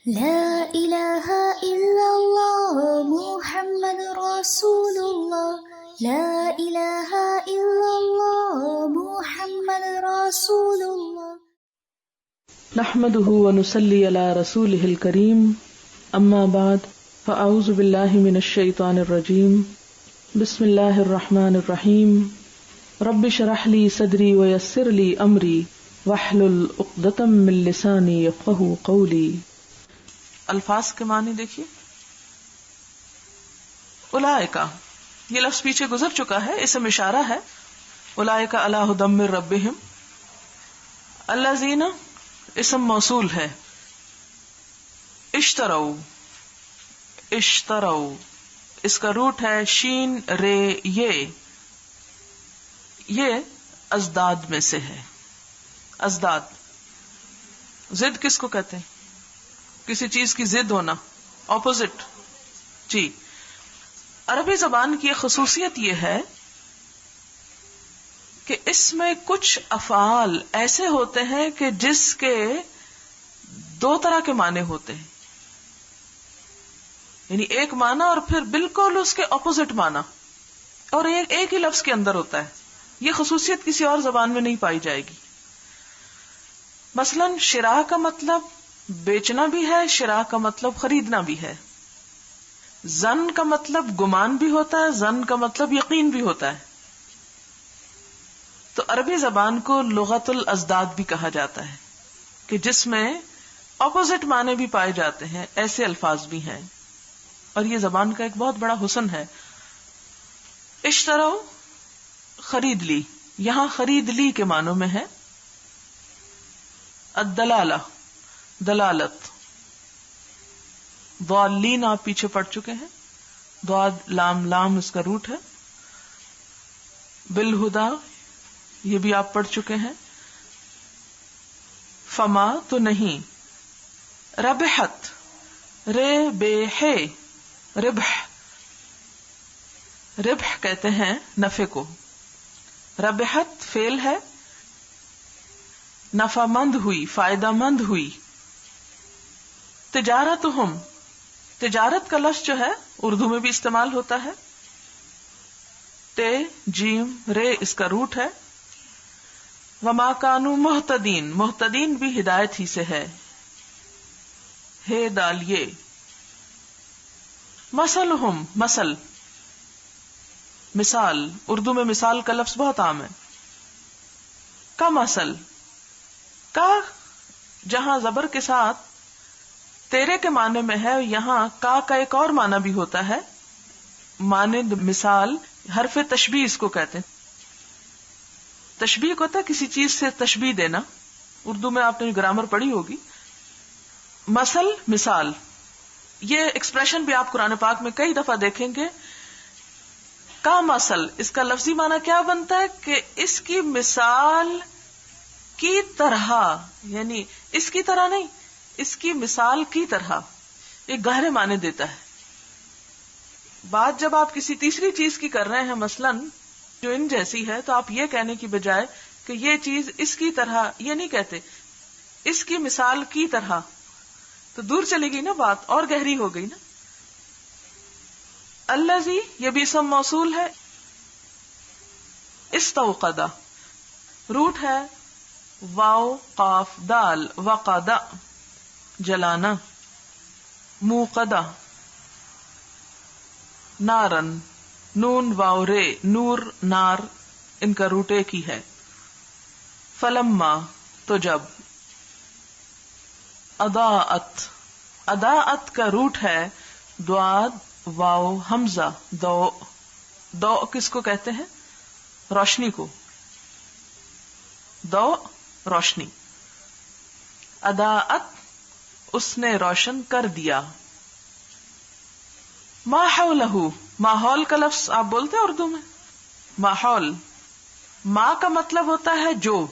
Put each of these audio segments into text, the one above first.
لا الہ الا اللہ محمد رسول اللہ، لا الہ الا اللہ محمد رسول اللہ۔ نحمده ونصلي على رسوله الكريم، اما بعد فاعوذ باللہ من الشیطان الرجیم، بسم اللہ الرحمن الرحیم، رب اشرح لي صدری ویسر لي امری واحلل عقدۃ من لسانی یفقهوا قولی۔ الفاظ کے معنی دیکھیے، اولئک، یہ لفظ پیچھے گزر چکا ہے، اسم اشارہ ہے، اولئک علی ھدی من ربہم، الذین اسم موصول ہے، اشتروا، اشتروا اس کا روٹ ہے شین رے یہ ازداد میں سے ہے۔ ازداد، ضد کس کو کہتے ہیں؟ کسی چیز کی ضد ہونا، اپوزٹ۔ جی، عربی زبان کی ایک خصوصیت یہ ہے کہ اس میں کچھ افعال ایسے ہوتے ہیں کہ جس کے دو طرح کے معنی ہوتے ہیں، یعنی ایک معنی اور پھر بالکل اس کے اپوزٹ معنی، اور ایک ہی لفظ کے اندر ہوتا ہے۔ یہ خصوصیت کسی اور زبان میں نہیں پائی جائے گی۔ مثلا شراء کا مطلب بیچنا بھی ہے، شراء کا مطلب خریدنا بھی ہے۔ ظن کا مطلب گمان بھی ہوتا ہے، ظن کا مطلب یقین بھی ہوتا ہے۔ تو عربی زبان کو لغت الازداد بھی کہا جاتا ہے کہ جس میں اپوزٹ معنی بھی پائے جاتے ہیں، ایسے الفاظ بھی ہیں، اور یہ زبان کا ایک بہت بڑا حسن ہے۔ اشتروا، خرید لی، یہاں خرید لی کے معنوں میں ہے۔ الدلالہ، دلالت، ضالین آپ پیچھے پڑھ چکے ہیں، ضاد لام لام اس کا روٹ ہے۔ بالہدا، یہ بھی آپ پڑھ چکے ہیں۔ فما، تو نہیں۔ ربحت، ربح، ربح، ربح کہتے ہیں نفع کو۔ ربحت فعل ہے، نفع مند ہوئی، فائدہ مند ہوئی۔ تجارتہم، تجارت کا لفظ جو ہے اردو میں بھی استعمال ہوتا ہے۔ تے جیم رے اس کا روٹ ہے۔ وما کانوا مہتدین، مہتدین بھی ہدایت ہی سے ہے، ہے ڈالیے۔ مثلہم، مثل، مثال، اردو میں مثال کا لفظ بہت عام ہے۔ کا مثل، کا جہاں زبر کے ساتھ تیرے کے معنی میں ہے، یہاں کا ایک اور معنی بھی ہوتا ہے، مانند مثال، حرف تشبیہ اس کو کہتے ہیں۔ تشبیہ کو ہوتا ہے کسی چیز سے تشبیہ دینا، اردو میں آپ نے گرامر پڑھی ہوگی۔ مثل، مثال، یہ ایکسپریشن بھی آپ قرآن پاک میں کئی دفعہ دیکھیں گے۔ کا مثل، اس کا لفظی معنی کیا بنتا ہے کہ اس کی مثال کی طرح، یعنی اس کی طرح نہیں، اس کی مثال کی طرح، ایک گہرے معنی دیتا ہے۔ بات جب آپ کسی تیسری چیز کی کر رہے ہیں، مثلاً جو ان جیسی ہے، تو آپ یہ کہنے کی بجائے کہ یہ چیز اس کی طرح، یہ نہیں کہتے، اس کی مثال کی طرح، تو دور چلی گئی نا بات، اور گہری ہو گئی نا۔ الذی، یہ بھی اسم موصول ہے۔ استوقدہ، روٹ ہے واو قاف دال، وقدہ جلانا۔ موقدہ، نارن، نون واو رے، نور نار، ان کا روٹ ایک ہی ہے۔ فلما، تو جب۔ اضاءت، اضاءت کا روٹ ہے ضاد واو حمزہ، دو، دو کس کو کہتے ہیں؟ روشنی کو، دو روشنی۔ اضاءت، اس نے روشن کر دیا۔ ما حولہ، ماحول کا لفظ آپ بولتے ہیں اردو میں؟ ماحول، ما کا مطلب ہوتا ہے جو،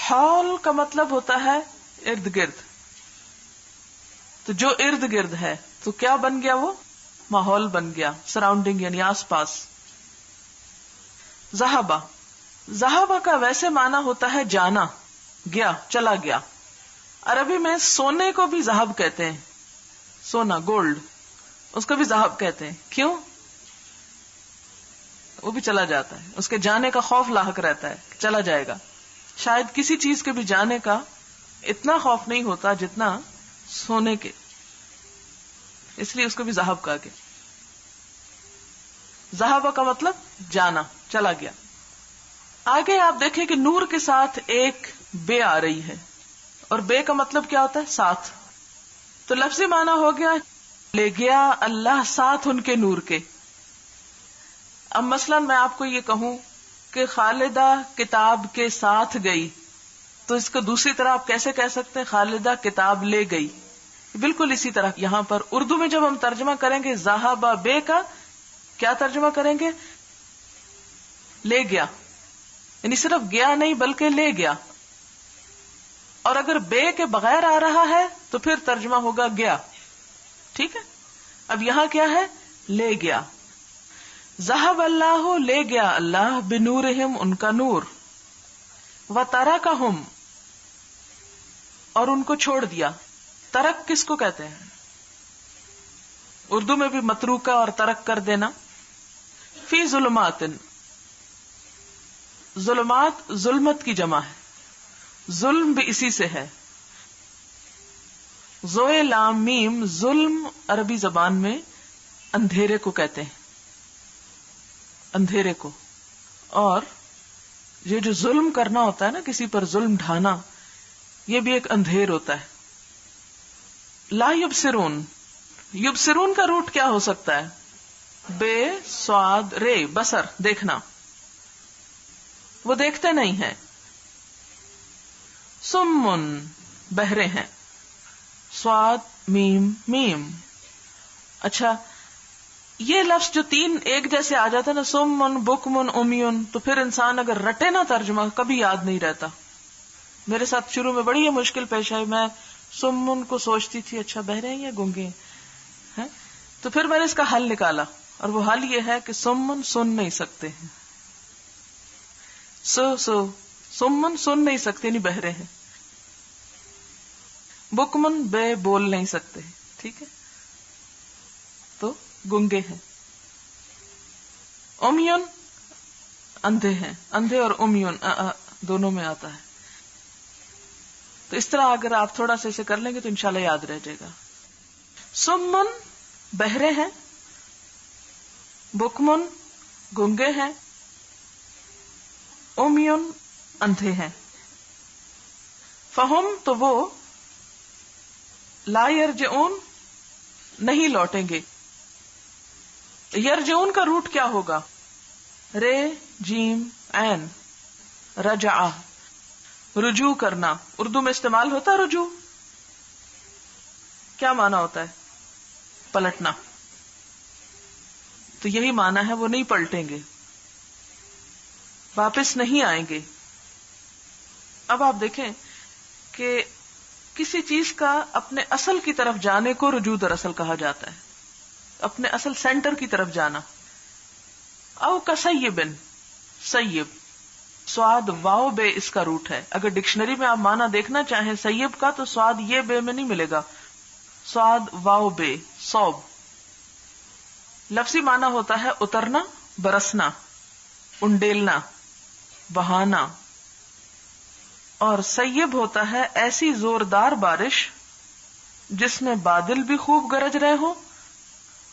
حول کا مطلب ہوتا ہے ارد گرد، تو جو ارد گرد ہے تو کیا بن گیا؟ وہ ماحول بن گیا، سراؤنڈنگ یعنی آس پاس۔ ذہبہ، ذہبہ کا ویسے معنی ہوتا ہے جانا، گیا، چلا گیا۔ عربی میں سونے کو بھی ذہب کہتے ہیں، سونا گولڈ، اس کو بھی ذہب کہتے ہیں. کیوں؟ وہ بھی چلا جاتا ہے، اس کے جانے کا خوف لاحق رہتا ہے، چلا جائے گا. شاید کسی چیز کے بھی جانے کا اتنا خوف نہیں ہوتا جتنا سونے کے، اس لیے اس کو بھی ذہب کہا گیا. ذہب کا مطلب جانا، چلا گیا. آگے آپ دیکھیں کہ نور کے ساتھ ایک بے آ رہی ہے، اور بے کا مطلب کیا ہوتا ہے؟ ساتھ. تو لفظی معنی ہو گیا لے گیا اللہ ساتھ ان کے نور کے. اب مثلا میں آپ کو یہ کہوں کہ خالدہ کتاب کے ساتھ گئی، تو اس کو دوسری طرح آپ کیسے کہہ سکتے ہیں؟ خالدہ کتاب لے گئی. بالکل اسی طرح یہاں پر اردو میں جب ہم ترجمہ کریں گے ذہب بے کا، کیا ترجمہ کریں گے؟ لے گیا، یعنی صرف گیا نہیں بلکہ لے گیا. اور اگر بے کے بغیر آ رہا ہے تو پھر ترجمہ ہوگا گیا. ٹھیک ہے. اب یہاں کیا ہے؟ لے گیا. ذہب اللہ، لے گیا اللہ، بنورہم، ان کا نور، وترکہم، اور ان کو چھوڑ دیا. ترک کس کو کہتے ہیں؟ اردو میں بھی متروکہ اور ترک کر دینا. فی ظلمات، ظلمات ظلمت کی جمع ہے، ظلم بھی اسی سے ہے. زوئے لام میم، ظلم عربی زبان میں اندھیرے کو کہتے ہیں، اندھیرے کو. اور یہ جو ظلم کرنا ہوتا ہے نا، کسی پر ظلم ڈھانا، یہ بھی ایک اندھیر ہوتا ہے. لا یبصرون، یبصرون کا روٹ کیا ہو سکتا ہے؟ بے سواد رے، بصر، دیکھنا. وہ دیکھتے نہیں ہیں. سمن، بہرے ہیں، سواد میم میم. اچھا، یہ لفظ جو تین ایک جیسے آ جاتا ہے نا، سمن بکمن امیون، تو پھر انسان اگر رٹے نا ترجمہ کبھی یاد نہیں رہتا. میرے ساتھ شروع میں بڑی یہ مشکل پیش آئی، میں سمن کو سوچتی تھی اچھا بہرے ہیں یا گونگے ہیں، تو پھر میں نے اس کا حل نکالا، اور وہ حل یہ ہے کہ سمن سن نہیں سکتے ہیں. سمن سن نہیں سکتے، نہیں بہرے ہیں. بکمن بے، بول نہیں سکتے. ٹھیک ہے، تو گنگے ہیں. امیون، اندھے ہیں. اندھے اور امیون دونوں میں آتا ہے. تو اس طرح اگر آپ تھوڑا سا اسے کر لیں گے تو انشاءاللہ یاد رہ جائے گا. سمن، بہرے ہیں. بکمن، گنگے ہیں. امیون، اندھے ہیں. فہم، تو وہ لا یرجعون، نہیں لوٹیں گے. یرجعون کا روٹ کیا ہوگا؟ رے جیم عین، رجع، رجوع کرنا. اردو میں استعمال ہوتا ہے رجوع. کیا معنی ہوتا ہے؟ پلٹنا. تو یہی معنی ہے، وہ نہیں پلٹیں گے، واپس نہیں آئیں گے. اب آپ دیکھیں کہ کسی چیز کا اپنے اصل کی طرف جانے کو رجوع دراصل کہا جاتا ہے، اپنے اصل سینٹر کی طرف جانا. او کا سیبن، سیب، سواد واو بے اس کا روٹ ہے. اگر ڈکشنری میں آپ معنی دیکھنا چاہیں سیب کا تو سواد یہ بے میں نہیں ملے گا، سواد واو بے، صوب. لفظی معنی ہوتا ہے اترنا، برسنا، انڈیلنا، بہانا. اور سیب ہوتا ہے ایسی زوردار بارش جس میں بادل بھی خوب گرج رہے ہو،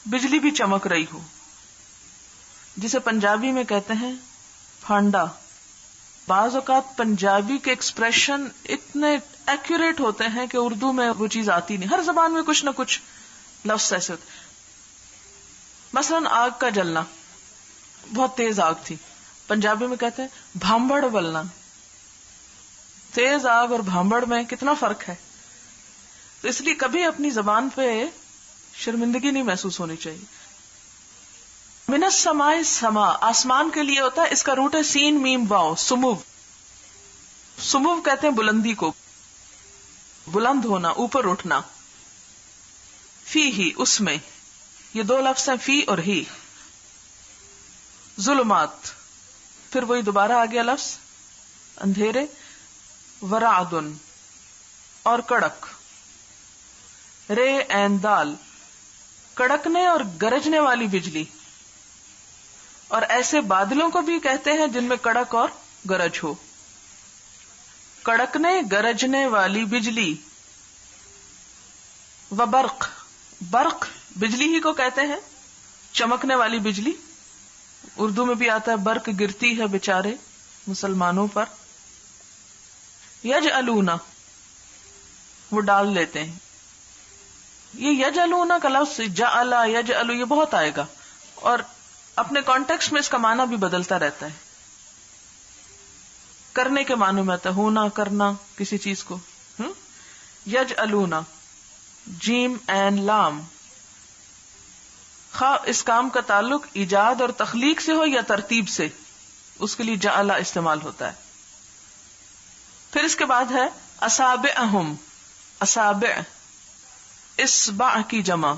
بجلی بھی چمک رہی ہو، جسے پنجابی میں کہتے ہیں پھانڈا. بعض اوقات پنجابی کے ایکسپریشن اتنے ایکوریٹ ہوتے ہیں کہ اردو میں وہ چیز آتی نہیں. ہر زبان میں کچھ نہ کچھ لفظ ایسے ہوتے. مثلا آگ کا جلنا، بہت تیز آگ تھی، پنجابی میں کہتے ہیں بھانبڑ بلنا. تیز آگ اور بھانبڑ میں کتنا فرق ہے. تو اس لیے کبھی اپنی زبان پہ شرمندگی نہیں محسوس ہونی چاہیے. من السماء، سما آسمان کے لیے ہوتا ہے، اس کا روٹ ہے سین میم واو، سمو. سمو کہتے ہیں بلندی کو، بلند ہونا، اوپر اٹھنا. فی ہی، اس میں، یہ دو لفظ ہیں فی اور ہی. ظلمات، پھر وہی دوبارہ آ گیا لفظ اندھیرے. ورعدن، اور کڑک. رے عین دال، کڑکنے اور گرجنے والی بجلی. اور ایسے بادلوں کو بھی کہتے ہیں جن میں کڑک اور گرج ہو. کڑکنے گرجنے والی بجلی. وبرق، برق بجلی ہی کو کہتے ہیں، چمکنے والی بجلی. اردو میں بھی آتا ہے برق گرتی ہے بیچارے مسلمانوں پر. یجعلونا، وہ ڈال لیتے ہیں. یہ یجعلونا کا لفظ جعل یجعل یہ بہت آئے گا، اور اپنے کانٹیکسٹ میں اس کا معنی بھی بدلتا رہتا ہے. کرنے کے معنی میں آتا ہے ہونا، کرنا کسی چیز کو. یجعلونا، جیم عین لام. خواہ اس کام کا تعلق ایجاد اور تخلیق سے ہو یا ترتیب سے، اس کے لیے جعل استعمال ہوتا ہے. پھر اس کے بعد ہے اصابعہم. اصابع اصبع کی جمع،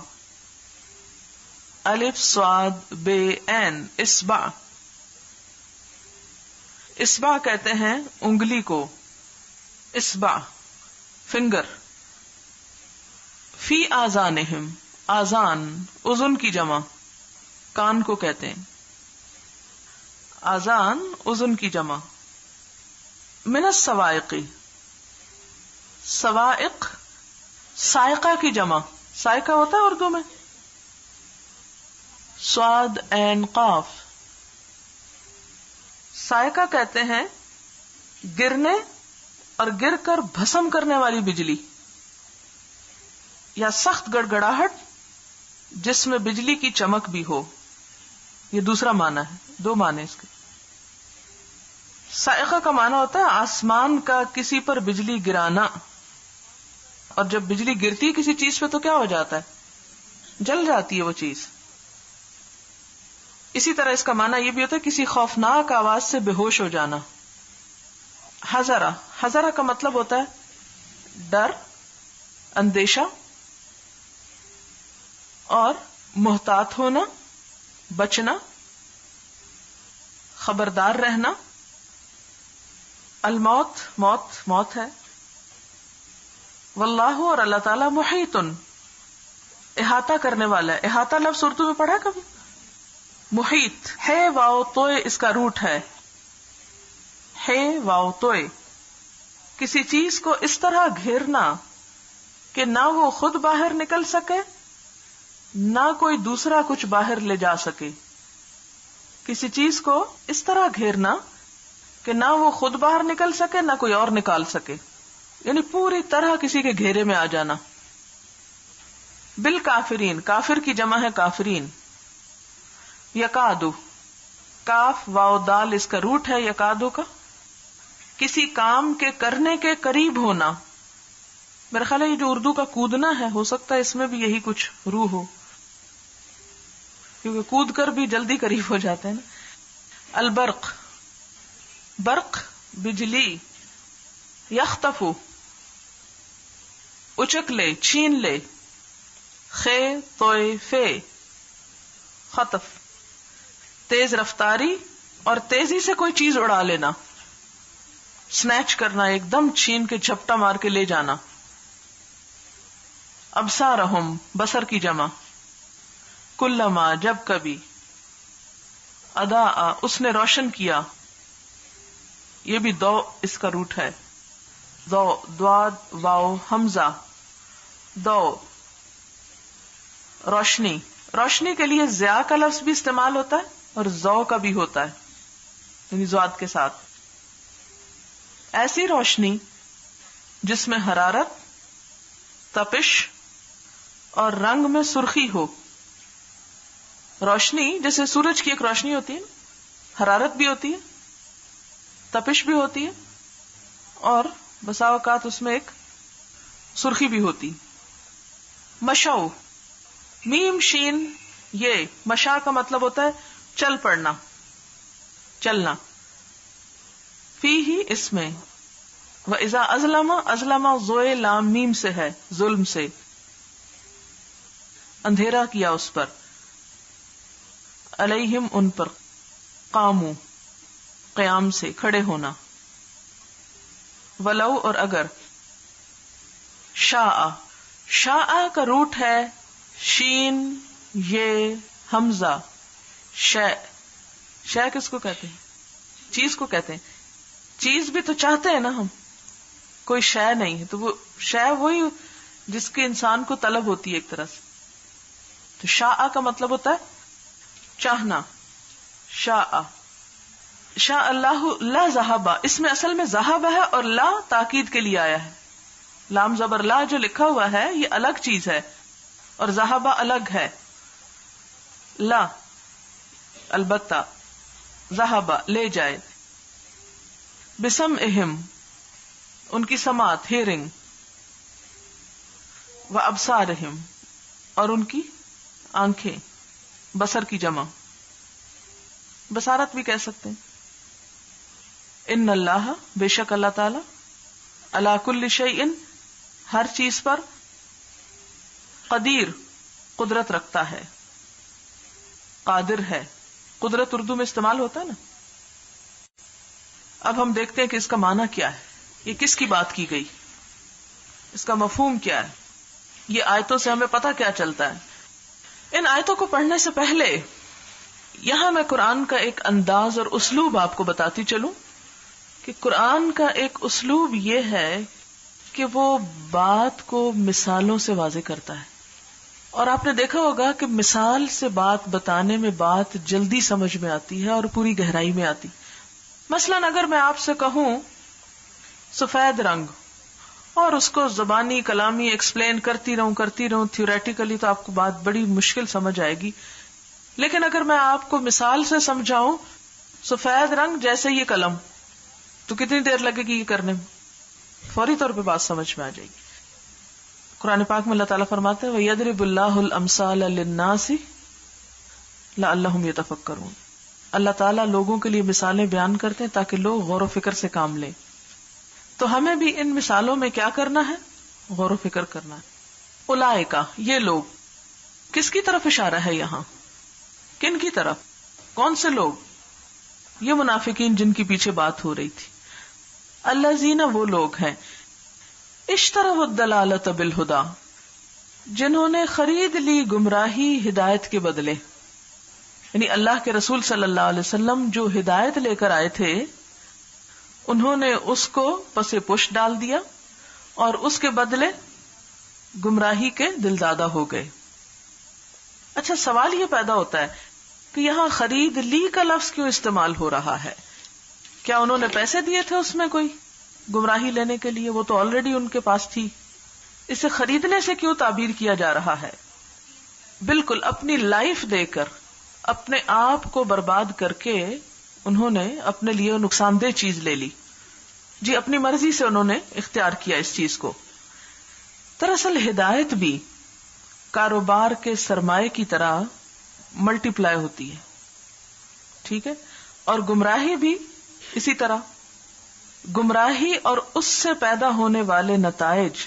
الف صاد بے عین، اصبع. اصبع کہتے ہیں انگلی کو، اصبع فنگر. فی آذانہم، آذان اذن کی جمع، کان کو کہتے ہیں. آذان اذن کی جمع. من الصواعق، صواعق صاعقہ کی جمع. صاعقہ ہوتا ہے اردو میں، صاد عین قاف. صاعقہ کہتے ہیں گرنے اور گر کر بھسم کرنے والی بجلی، یا سخت گڑگڑاہٹ جس میں بجلی کی چمک بھی ہو. یہ دوسرا معنی ہے، دو معنی اس کے. صاعقہ کا معنی ہوتا ہے آسمان کا کسی پر بجلی گرانا، اور جب بجلی گرتی ہے کسی چیز پہ تو کیا ہو جاتا ہے؟ جل جاتی ہے وہ چیز. اسی طرح اس کا معنی یہ بھی ہوتا ہے کسی خوفناک آواز سے بے ہوش ہو جانا. حذرہ، حذرہ کا مطلب ہوتا ہے ڈر، اندیشہ، اور محتاط ہونا، بچنا، خبردار رہنا. الموت، موت موت ہے. واللہ، اور اللہ تعالیٰ، محیط احاطہ کرنے والا ہے. احاطہ لفظ اردو میں پڑھا کبھی؟ محیط ہے واو توئے اس کا روٹ ہے. ہے واو توئے، کسی چیز کو اس طرح گھیرنا کہ نہ وہ خود باہر نکل سکے نہ کوئی دوسرا کچھ باہر لے جا سکے. کسی چیز کو اس طرح گھیرنا کہ نہ وہ خود باہر نکل سکے نہ کوئی اور نکال سکے، یعنی پوری طرح کسی کے گھیرے میں آ جانا. بالکافرین، کافر کی جمع ہے کافرین. یکادو، کاف واو دال اس کا روٹ ہے یکادو کا. کسی کام کے کرنے کے قریب ہونا. میرا خیال ہے یہ جو اردو کا کودنا ہے، ہو سکتا ہے اس میں بھی یہی کچھ روح ہو، کیونکہ کود کر بھی جلدی قریب ہو جاتے ہیں نا. البرق، برق بجلی. یختف، اچک لے، چھین لے. خے توئے فے، خطف تیز رفتاری اور تیزی سے کوئی چیز اڑا لینا، سنیچ کرنا، ایک دم چھین کے جھپٹا مار کے لے جانا. ابصارہم، بصر کی جمع. کلما، جب کبھی. اضاء، اس نے روشن کیا. یہ بھی دو اس کا روٹ ہے، دو دواد واو حمزہ. دو روشنی. روشنی کے لیے ضیاء کا لفظ بھی استعمال ہوتا ہے اور ضوء کا بھی ہوتا ہے، یعنی ضاد کے ساتھ. ایسی روشنی جس میں حرارت، تپش اور رنگ میں سرخی ہو. روشنی جیسے سورج کی ایک روشنی ہوتی ہے، حرارت بھی ہوتی ہے، تپش بھی ہوتی ہے، اور بسا اوقات اس میں ایک سرخی بھی ہوتی. مشو، میم شین یہ مشا کا مطلب ہوتا ہے چل پڑنا، چلنا. فی ہی اس میں. وَإِذَا أَظْلَمَ، أَظْلَمَ ضوئے لام میم سے ہے، ظلم سے، اندھیرا کیا اس پر. علیہم، ان پر. قامو، قیام سے، کھڑے ہونا. ولو، اور اگر. شاء، شاء کا روٹ ہے شین یہ حمزہ شے. شے کس کو کہتے ہیں؟ چیز کو کہتے ہیں. چیز بھی تو چاہتے ہیں نا ہم، کوئی شے نہیں ہے تو وہ شے وہی جس کے انسان کو طلب ہوتی ہے ایک طرح سے. تو شاء کا مطلب ہوتا ہے چاہنا. شاء شاء اللہ لا ذہبا، اس میں اصل میں ذہب ہے اور لا تاکید کے لیے آیا ہے. لام زبر لا جو لکھا ہوا ہے یہ الگ چیز ہے اور ذہبا الگ ہے. لا البتہ، ذہبا لے جائے. بسمعہم ان کی سماعت ہیرنگ، و ابصارہم اور ان کی آنکھیں، بصر کی جمع، بصارت بھی کہہ سکتے ہیں. ان اللہ بے شک اللہ تعالی علی کل شیء ہر چیز پر قدیر قدرت رکھتا ہے، قادر ہے. قدرت اردو میں استعمال ہوتا ہے نا. اب ہم دیکھتے ہیں کہ اس کا معنی کیا ہے، یہ کس کی بات کی گئی، اس کا مفہوم کیا ہے. یہ آیتوں سے ہمیں پتہ کیا چلتا ہے. ان آیتوں کو پڑھنے سے پہلے یہاں میں قرآن کا ایک انداز اور اسلوب آپ کو بتاتی چلوں کہ قرآن کا ایک اسلوب یہ ہے کہ وہ بات کو مثالوں سے واضح کرتا ہے. اور آپ نے دیکھا ہوگا کہ مثال سے بات بتانے میں بات جلدی سمجھ میں آتی ہے اور پوری گہرائی میں آتی. مثلاً اگر میں آپ سے کہوں سفید رنگ اور اس کو زبانی کلامی ایکسپلین کرتی رہوں تھیوریٹیکلی تو آپ کو بات بڑی مشکل سمجھ آئے گی. لیکن اگر میں آپ کو مثال سے سمجھاؤں سفید رنگ جیسے یہ قلم، تو کتنی دیر لگے گی یہ کرنے میں؟ فوری طور پہ بات سمجھ میں آ جائے گی. قرآن پاک میں اللہ تعالیٰ فرماتے ہیں وَيَضْرِبُ اللَّهُ الْأَمْثَالَ لِلنَّاسِ لَعَلَّهُمْ يَتَفَكَّرُونَ. اللہ تعالیٰ لوگوں کے لیے مثالیں بیان کرتے ہیں تاکہ لوگ غور و فکر سے کام لیں. تو ہمیں بھی ان مثالوں میں کیا کرنا ہے؟ غور و فکر کرنا ہے. اولئک یہ لوگ، کس کی طرف اشارہ ہے یہاں؟ کن کی طرف؟ کون سے لوگ؟ یہ منافقین جن کی پیچھے بات ہو رہی تھی. الذین وہ لوگ ہیں اشتروا الضلالۃ بالہدی جنہوں نے خرید لی گمراہی ہدایت کے بدلے. یعنی اللہ کے رسول صلی اللہ علیہ وسلم جو ہدایت لے کر آئے تھے انہوں نے اس کو پس پش ڈال دیا اور اس کے بدلے گمراہی کے دلدادہ ہو گئے. اچھا سوال یہ پیدا ہوتا ہے کہ یہاں خرید لی کا لفظ کیوں استعمال ہو رہا ہے؟ کیا انہوں نے پیسے دیے تھے اس میں کوئی گمراہی لینے کے لیے؟ وہ تو آلریڈی ان کے پاس تھی. اسے خریدنے سے کیوں تعبیر کیا جا رہا ہے؟ بالکل اپنی لائف دے کر، اپنے آپ کو برباد کر کے انہوں نے اپنے لیے نقصان دہ چیز لے لی. جی اپنی مرضی سے انہوں نے اختیار کیا اس چیز کو. دراصل ہدایت بھی کاروبار کے سرمایہ کی طرح ملٹی پلائی ہوتی ہے، ٹھیک ہے؟ اور گمراہی بھی اسی طرح. گمراہی اور اس سے پیدا ہونے والے نتائج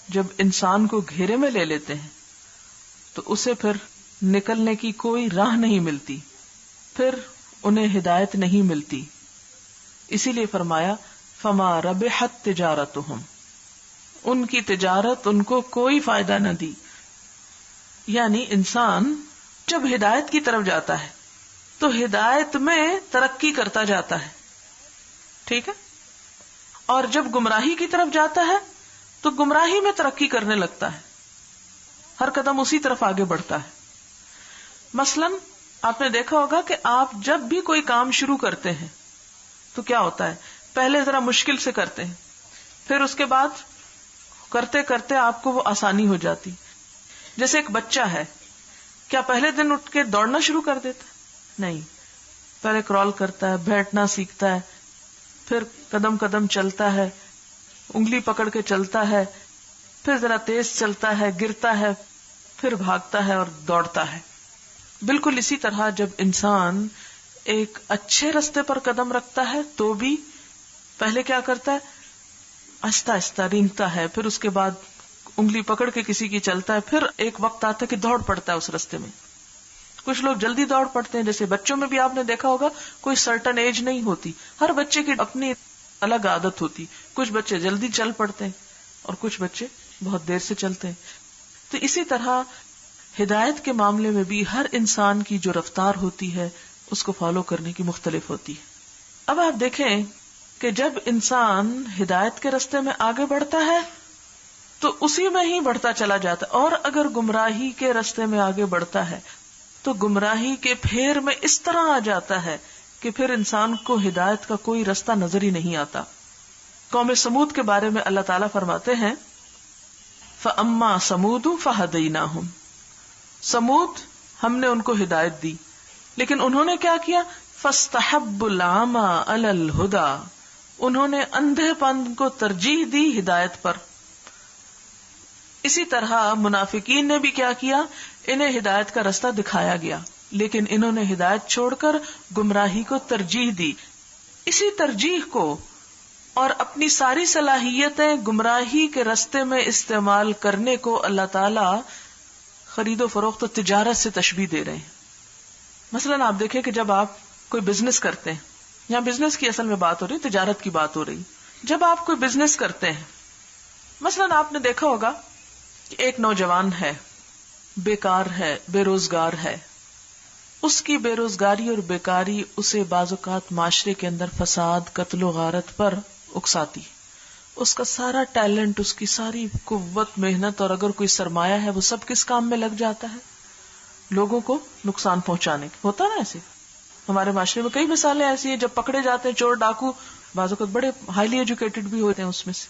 جب انسان کو گھیرے میں لے لیتے ہیں تو اسے پھر نکلنے کی کوئی راہ نہیں ملتی، پھر انہیں ہدایت نہیں ملتی. اسی لیے فرمایا فما ربحت تجارتہم، ان کی تجارت ان کو کوئی فائدہ نہ دی. یعنی انسان جب ہدایت کی طرف جاتا ہے تو ہدایت میں ترقی کرتا جاتا ہے، ٹھیک ہے؟ اور جب گمراہی کی طرف جاتا ہے تو گمراہی میں ترقی کرنے لگتا ہے، ہر قدم اسی طرف آگے بڑھتا ہے. مثلاً آپ نے دیکھا ہوگا کہ آپ جب بھی کوئی کام شروع کرتے ہیں تو کیا ہوتا ہے؟ پہلے ذرا مشکل سے کرتے ہیں، پھر اس کے بعد کرتے کرتے آپ کو وہ آسانی ہو جاتی. جیسے ایک بچہ ہے، کیا پہلے دن اٹھ کے دوڑنا شروع کر دیتا ہے؟ نہیں، پہلے کرال کرتا ہے، بیٹھنا سیکھتا ہے، پھر قدم قدم چلتا ہے، انگلی پکڑ کے چلتا ہے، پھر ذرا تیز چلتا ہے، گرتا ہے، پھر بھاگتا ہے اور دوڑتا ہے. بالکل اسی طرح جب انسان ایک اچھے رستے پر قدم رکھتا ہے تو بھی پہلے کیا کرتا ہے؟ آہستہ آہستہ رینگتا ہے، پھر اس کے بعد انگلی پکڑ کے کسی کی چلتا ہے، پھر ایک وقت آتا ہے کہ دوڑ پڑتا ہے اس رستے میں. کچھ لوگ جلدی دوڑ پڑتے ہیں، جیسے بچوں میں بھی آپ نے دیکھا ہوگا کوئی سرٹن ایج نہیں ہوتی، ہر بچے کی اپنی الگ عادت ہوتی. کچھ بچے جلدی چل پڑتے ہیں، اور کچھ بچے بہت دیر سے چلتے ہیں. تو اسی طرح ہدایت کے معاملے میں بھی ہر انسان کی جو رفتار ہوتی ہے اس کو فالو کرنے کی مختلف ہوتی ہے. اب آپ دیکھیں کہ جب انسان ہدایت کے راستے میں آگے بڑھتا ہے تو اسی میں ہی بڑھتا چلا جاتا ہے، اور اگر گمراہی کے راستے میں آگے بڑھتا ہے تو گمراہی کے پھیر میں اس طرح آ جاتا ہے کہ پھر انسان کو ہدایت کا کوئی راستہ نظر ہی نہیں آتا. قوم سمود کے بارے میں اللہ تعالیٰ فرماتے ہیں فَأَمَّا سَمُودُ فَهَدَيْنَاهُمْ، سمود ہم نے ان کو ہدایت دی، لیکن انہوں نے کیا کیا؟ فَاسْتَحَبُّوا الْعَمَى عَلَى الْهُدَى، انہوں نے اندھے پن کو ترجیح دی ہدایت پر. اسی طرح منافقین نے بھی کیا کیا؟ انہیں ہدایت کا راستہ دکھایا گیا لیکن انہوں نے ہدایت چھوڑ کر گمراہی کو ترجیح دی. اسی ترجیح کو اور اپنی ساری صلاحیتیں گمراہی کے راستے میں استعمال کرنے کو اللہ تعالی خرید و فروخت و تجارت سے تشبیہ دے رہے ہیں. مثلاً آپ دیکھیں کہ جب آپ کوئی بزنس کرتے ہیں، یہاں بزنس کی اصل میں بات ہو رہی، تجارت کی بات ہو رہی. جب آپ کوئی بزنس کرتے ہیں، مثلاً آپ نے دیکھا ہوگا کہ ایک نوجوان ہے، بیکار ہے، بے روزگار ہے. اس کی بے روزگاری اور بیکاری اسے بعض اوقات معاشرے کے اندر فساد، قتل و غارت پر اکساتی. اس کا سارا ٹیلنٹ، اس کی ساری قوت، محنت اور اگر کوئی سرمایہ ہے وہ سب کس کام میں لگ جاتا ہے؟ لوگوں کو نقصان پہنچانے. ہوتا نا ایسے؟ ہمارے معاشرے میں کئی مثالیں ایسی ہیں، جب پکڑے جاتے ہیں چور ڈاکو بعض اوقات بڑے ہائیلی ایجوکیٹڈ بھی ہوتے ہیں اس میں سے.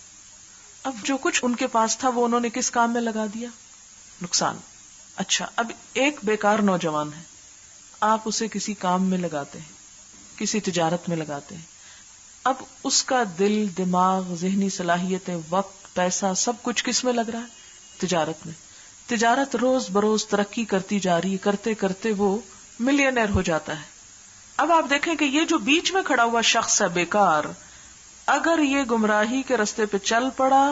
اب جو کچھ ان کے پاس تھا وہ انہوں نے کس کام میں لگا دیا؟ نقصان. اچھا، اب ایک بیکار نوجوان ہے، آپ اسے کسی کام میں لگاتے ہیں، کسی تجارت میں لگاتے ہیں. اب اس کا دل، دماغ، ذہنی صلاحیتیں، وقت، پیسہ سب کچھ کس میں لگ رہا ہے؟ تجارت میں. تجارت روز بروز ترقی کرتی جا رہی ہے، کرتے کرتے وہ ملینئر ہو جاتا ہے. اب آپ دیکھیں کہ یہ جو بیچ میں کھڑا ہوا شخص ہے بیکار، اگر یہ گمراہی کے راستے پہ چل پڑا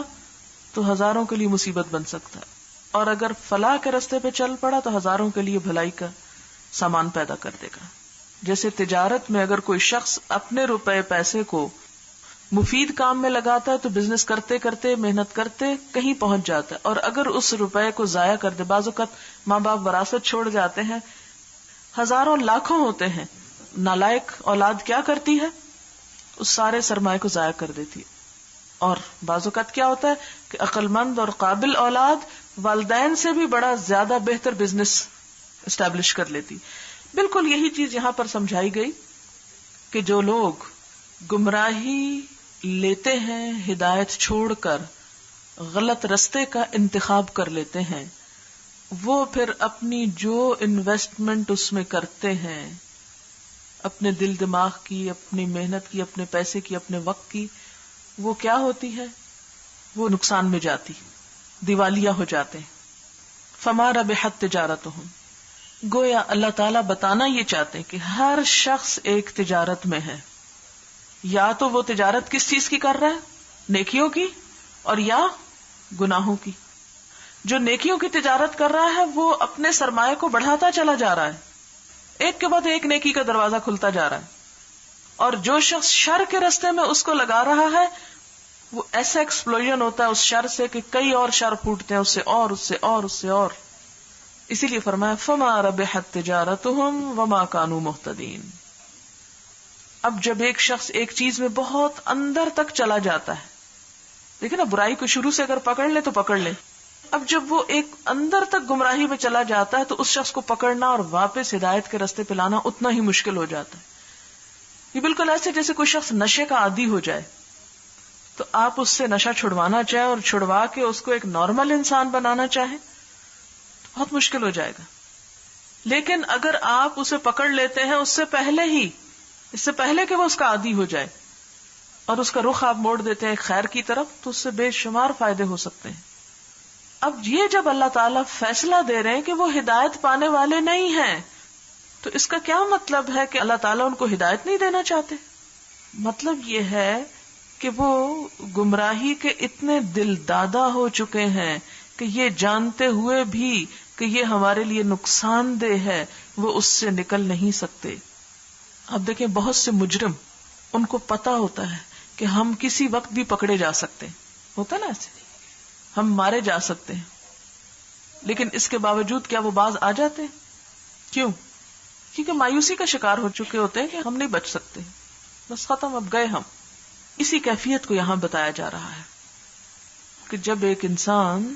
تو ہزاروں کے لیے مصیبت بن سکتا ہے، اور اگر فلاح کے راستے پہ چل پڑا تو ہزاروں کے لیے بھلائی کا سامان پیدا کر دے گا. جیسے تجارت میں اگر کوئی شخص اپنے روپے پیسے کو مفید کام میں لگاتا ہے تو بزنس کرتے کرتے، محنت کرتے کہیں پہنچ جاتا ہے، اور اگر اس روپے کو ضائع کر دے، بعض اوقات ماں باپ وراثت چھوڑ جاتے ہیں، ہزاروں لاکھوں ہوتے ہیں، نالائق اولاد کیا کرتی ہے؟ اس سارے سرمایہ کو ضائع کر دیتی ہے. اور بعض اوقات کیا ہوتا ہے کہ عقل مند اور قابل اولاد والدین سے بھی بڑا زیادہ بہتر بزنس اسٹیبلش کر لیتی. بالکل یہی چیز یہاں پر سمجھائی گئی کہ جو لوگ گمراہی لیتے ہیں، ہدایت چھوڑ کر غلط رستے کا انتخاب کر لیتے ہیں، وہ پھر اپنی جو انویسٹمنٹ اس میں کرتے ہیں، اپنے دل دماغ کی، اپنی محنت کی، اپنے پیسے کی، اپنے وقت کی، وہ کیا ہوتی ہے؟ وہ نقصان میں جاتی، دیوالیہ ہو جاتے ہیں. فما ربحت تجارتہم، گویا اللہ تعالیٰ بتانا یہ چاہتے ہیں کہ ہر شخص ایک تجارت میں ہے. یا تو وہ تجارت کس چیز کی کر رہا ہے؟ نیکیوں کی، اور یا گناہوں کی. جو نیکیوں کی تجارت کر رہا ہے وہ اپنے سرمایہ کو بڑھاتا چلا جا رہا ہے، ایک کے بعد ایک نیکی کا دروازہ کھلتا جا رہا ہے. اور جو شخص شر کے راستے میں اس کو لگا رہا ہے وہ ایسا ایکسپلوژن ہوتا ہے اس شر سے کہ کئی اور شر پھوٹتے ہیں، اس سے اور اس سے اور اس سے اور. اسی لیے فرمایا فما ربحت تجارتہم وما کانوا مہتدین. اب جب ایک شخص ایک چیز میں بہت اندر تک چلا جاتا ہے، دیکھیں نا، برائی کو شروع سے اگر پکڑ لے تو پکڑ لے، اب جب وہ ایک اندر تک گمراہی میں چلا جاتا ہے تو اس شخص کو پکڑنا اور واپس ہدایت کے راستے پہ لانا اتنا ہی مشکل ہو جاتا ہے. یہ بالکل ایسے جیسے کوئی شخص نشے کا عادی ہو جائے تو آپ اس سے نشہ چھڑوانا چاہیں اور چھڑوا کے اس کو ایک نارمل انسان بنانا چاہیں تو بہت مشکل ہو جائے گا. لیکن اگر آپ اسے پکڑ لیتے ہیں اس سے پہلے کہ وہ اس کا عادی ہو جائے، اور اس کا رخ آپ موڑ دیتے ہیں خیر کی طرف، تو اس سے بے شمار فائدے ہو سکتے ہیں. اب یہ جب اللہ تعالیٰ فیصلہ دے رہے ہیں کہ وہ ہدایت پانے والے نہیں ہیں، تو اس کا کیا مطلب ہے کہ اللہ تعالیٰ ان کو ہدایت نہیں دینا چاہتے؟ مطلب یہ ہے کہ وہ گمراہی کے اتنے دل دادا ہو چکے ہیں کہ یہ جانتے ہوئے بھی کہ یہ ہمارے لیے نقصان دہ ہے وہ اس سے نکل نہیں سکتے. اب دیکھیں بہت سے مجرم، ان کو پتا ہوتا ہے کہ ہم کسی وقت بھی پکڑے جا سکتے ہیں، ہوتا نا ایسے، ہم مارے جا سکتے ہیں، لیکن اس کے باوجود کیا وہ باز آ جاتے ہیں؟ کیوں؟ کیونکہ مایوسی کا شکار ہو چکے ہوتے ہیں کہ ہم نہیں بچ سکتے، بس ختم، اب گئے ہم. اسی کیفیت کو یہاں بتایا جا رہا ہے کہ جب ایک انسان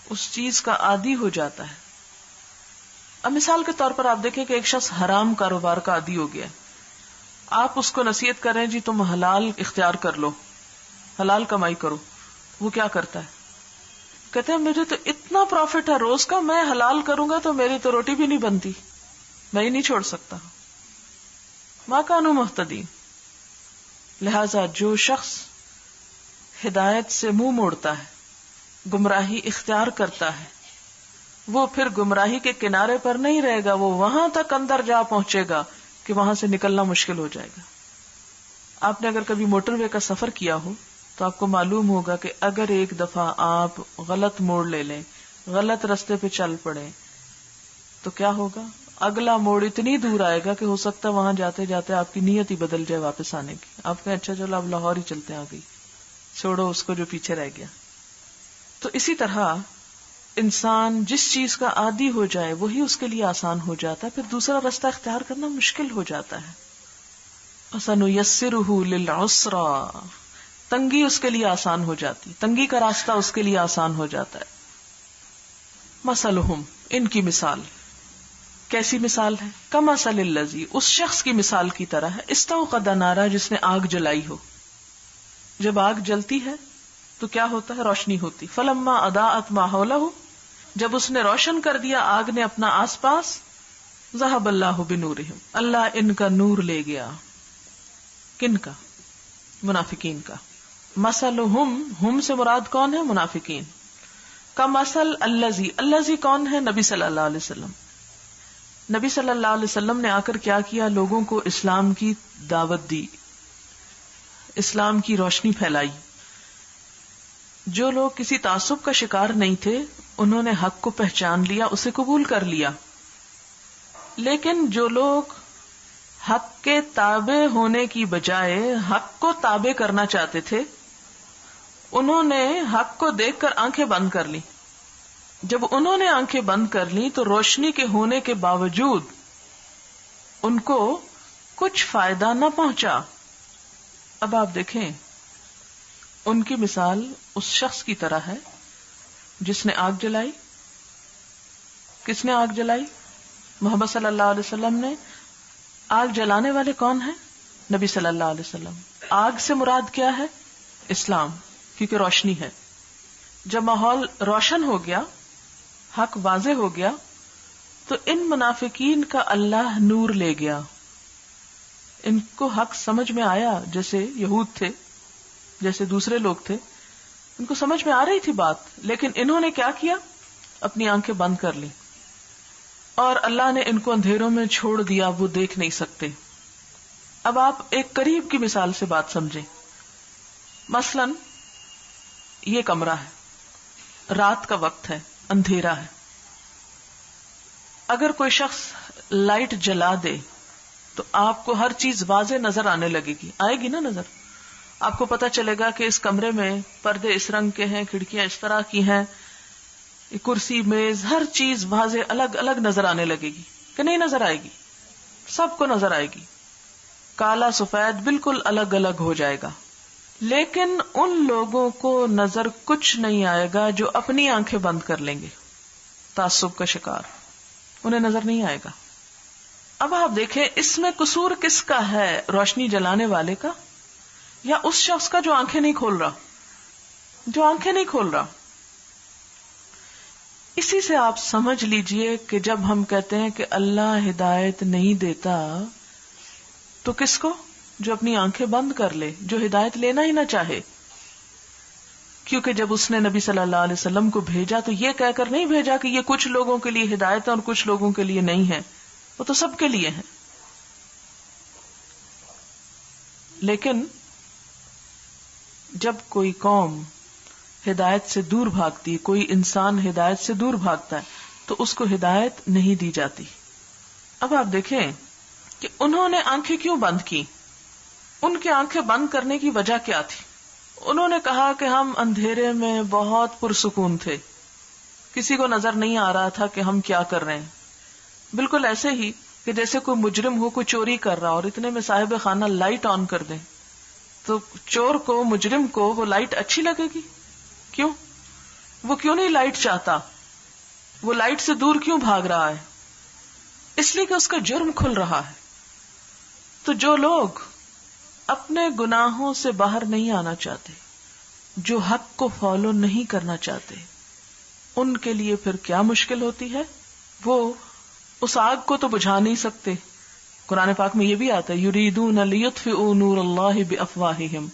اس چیز کا عادی ہو جاتا ہے. اب مثال کے طور پر آپ دیکھیں کہ ایک شخص حرام کاروبار کا عادی ہو گیا ہے، آپ اس کو نصیحت کریں جی تم حلال اختیار کر لو، حلال کمائی کرو، وہ کیا کرتا ہے؟ کہتے ہیں مجھے تو اتنا پروفٹ ہے روز کا، میں حلال کروں گا تو میری تو روٹی بھی نہیں بنتی، میں ہی نہیں چھوڑ سکتا. ما کانوا مہتدین. لہذا جو شخص ہدایت سے منہ موڑتا ہے، گمراہی اختیار کرتا ہے، وہ پھر گمراہی کے کنارے پر نہیں رہے گا، وہ وہاں تک اندر جا پہنچے گا کہ وہاں سے نکلنا مشکل ہو جائے گا. آپ نے اگر کبھی موٹر وے کا سفر کیا ہو تو آپ کو معلوم ہوگا کہ اگر ایک دفعہ آپ غلط موڑ لے لیں، غلط رستے پہ چل پڑیں، تو کیا ہوگا؟ اگلا موڑ اتنی دور آئے گا کہ ہو سکتا ہے وہاں جاتے جاتے آپ کی نیت ہی بدل جائے واپس آنے کی. آپ کہیں اچھا چلو اب لاہور ہی چلتے ہیں، آ گئی، چھوڑو اس کو جو پیچھے رہ گیا. تو اسی طرح انسان جس چیز کا عادی ہو جائے وہی اس کے لیے آسان ہو جاتا ہے، پھر دوسرا رستہ اختیار کرنا مشکل ہو جاتا ہے. فَسَنُيَسِّرُهُ لِلْعُسْرَىٰ. تنگی اس کے لیے آسان ہو جاتی، تنگی کا راستہ اس کے لیے آسان ہو جاتا ہے. مثلہم، ان کی مثال کیسی مثال ہے؟ کمثل الذی، اس شخص کی مثال کی طرح ہے، استوقد نارا، جس نے آگ جلائی ہو. جب آگ جلتی ہے تو کیا ہوتا ہے؟ روشنی ہوتی. فلما اضاءت ما حولہ، جب اس نے روشن کر دیا آگ نے اپنا آس پاس، ذهب اللہ بنورہم، اللہ ان کا نور لے گیا. کن کا؟ منافقین کا. مثلہم، ہم سے مراد کون ہے؟ منافقین. کمثل الذی، الذی کون ہے؟ نبی صلی اللہ علیہ وسلم. نبی صلی اللہ علیہ وسلم نے آ کر کیا کیا؟ لوگوں کو اسلام کی دعوت دی، اسلام کی روشنی پھیلائی. جو لوگ کسی تعصب کا شکار نہیں تھے انہوں نے حق کو پہچان لیا، اسے قبول کر لیا. لیکن جو لوگ حق کے تابع ہونے کی بجائے حق کو تابع کرنا چاہتے تھے انہوں نے حق کو دیکھ کر آنکھیں بند کر لی. جب انہوں نے آنکھیں بند کر لی تو روشنی کے ہونے کے باوجود ان کو کچھ فائدہ نہ پہنچا. اب آپ دیکھیں ان کی مثال اس شخص کی طرح ہے جس نے آگ جلائی. کس نے آگ جلائی؟ محمد صلی اللہ علیہ وسلم نے. آگ جلانے والے کون ہیں؟ نبی صلی اللہ علیہ وسلم. آگ سے مراد کیا ہے؟ اسلام، کیونکہ روشنی ہے. جب ماحول روشن ہو گیا، حق واضح ہو گیا، تو ان منافقین کا اللہ نور لے گیا. ان کو حق سمجھ میں آیا، جیسے یہود تھے، جیسے دوسرے لوگ تھے، ان کو سمجھ میں آ رہی تھی بات، لیکن انہوں نے کیا کیا؟ اپنی آنکھیں بند کر لی اور اللہ نے ان کو اندھیروں میں چھوڑ دیا، وہ دیکھ نہیں سکتے. اب آپ ایک قریب کی مثال سے بات سمجھیں. مثلا یہ کمرہ ہے، رات کا وقت ہے، اندھیرا ہے. اگر کوئی شخص لائٹ جلا دے تو آپ کو ہر چیز واضح نظر آنے لگے گی، آئے گی نا نظر. آپ کو پتا چلے گا کہ اس کمرے میں پردے اس رنگ کے ہیں، کھڑکیاں اس طرح کی ہیں، کرسی میز ہر چیز واضح الگ الگ نظر آنے لگے گی کہ نہیں نظر آئے گی؟ سب کو نظر آئے گی. کالا سفید بالکل الگ الگ ہو جائے گا. لیکن ان لوگوں کو نظر کچھ نہیں آئے گا جو اپنی آنکھیں بند کر لیں گے، تعصب کا شکار، انہیں نظر نہیں آئے گا. اب آپ دیکھیں اس میں قصور کس کا ہے؟ روشنی جلانے والے کا یا اس شخص کا جو آنکھیں نہیں کھول رہا؟ جو آنکھیں نہیں کھول رہا. اسی سے آپ سمجھ لیجئے کہ جب ہم کہتے ہیں کہ اللہ ہدایت نہیں دیتا تو کس کو؟ جو اپنی آنکھیں بند کر لے، جو ہدایت لینا ہی نہ چاہے. کیونکہ جب اس نے نبی صلی اللہ علیہ وسلم کو بھیجا تو یہ کہہ کر نہیں بھیجا کہ یہ کچھ لوگوں کے لیے ہدایت ہے اور کچھ لوگوں کے لیے نہیں ہے، وہ تو سب کے لیے ہے. لیکن جب کوئی قوم ہدایت سے دور بھاگتی، کوئی انسان ہدایت سے دور بھاگتا ہے تو اس کو ہدایت نہیں دی جاتی. اب آپ دیکھیں کہ انہوں نے آنکھیں کیوں بند کی، ان کی آنکھیں بند کرنے کی وجہ کیا تھی؟ انہوں نے کہا کہ ہم اندھیرے میں بہت پرسکون تھے، کسی کو نظر نہیں آ رہا تھا کہ ہم کیا کر رہے ہیں. بالکل ایسے ہی کہ جیسے کوئی مجرم ہو، کوئی چوری کر رہا اور اتنے میں صاحب خانہ لائٹ آن کر دیں تو چور کو، مجرم کو وہ لائٹ اچھی لگے گی؟ کیوں؟ وہ کیوں نہیں لائٹ چاہتا؟ وہ لائٹ سے دور کیوں بھاگ رہا ہے؟ اس لیے کہ اس کا جرم کھل رہا ہے. تو جو لوگ اپنے گناہوں سے باہر نہیں آنا چاہتے، جو حق کو فالو نہیں کرنا چاہتے، ان کے لیے پھر کیا مشکل ہوتی ہے؟ وہ اس آگ کو تو بجھا نہیں سکتے. قرآن پاک میں یہ بھی آتا ہے یریدون لیطفئوا نور اللہ بافواہہم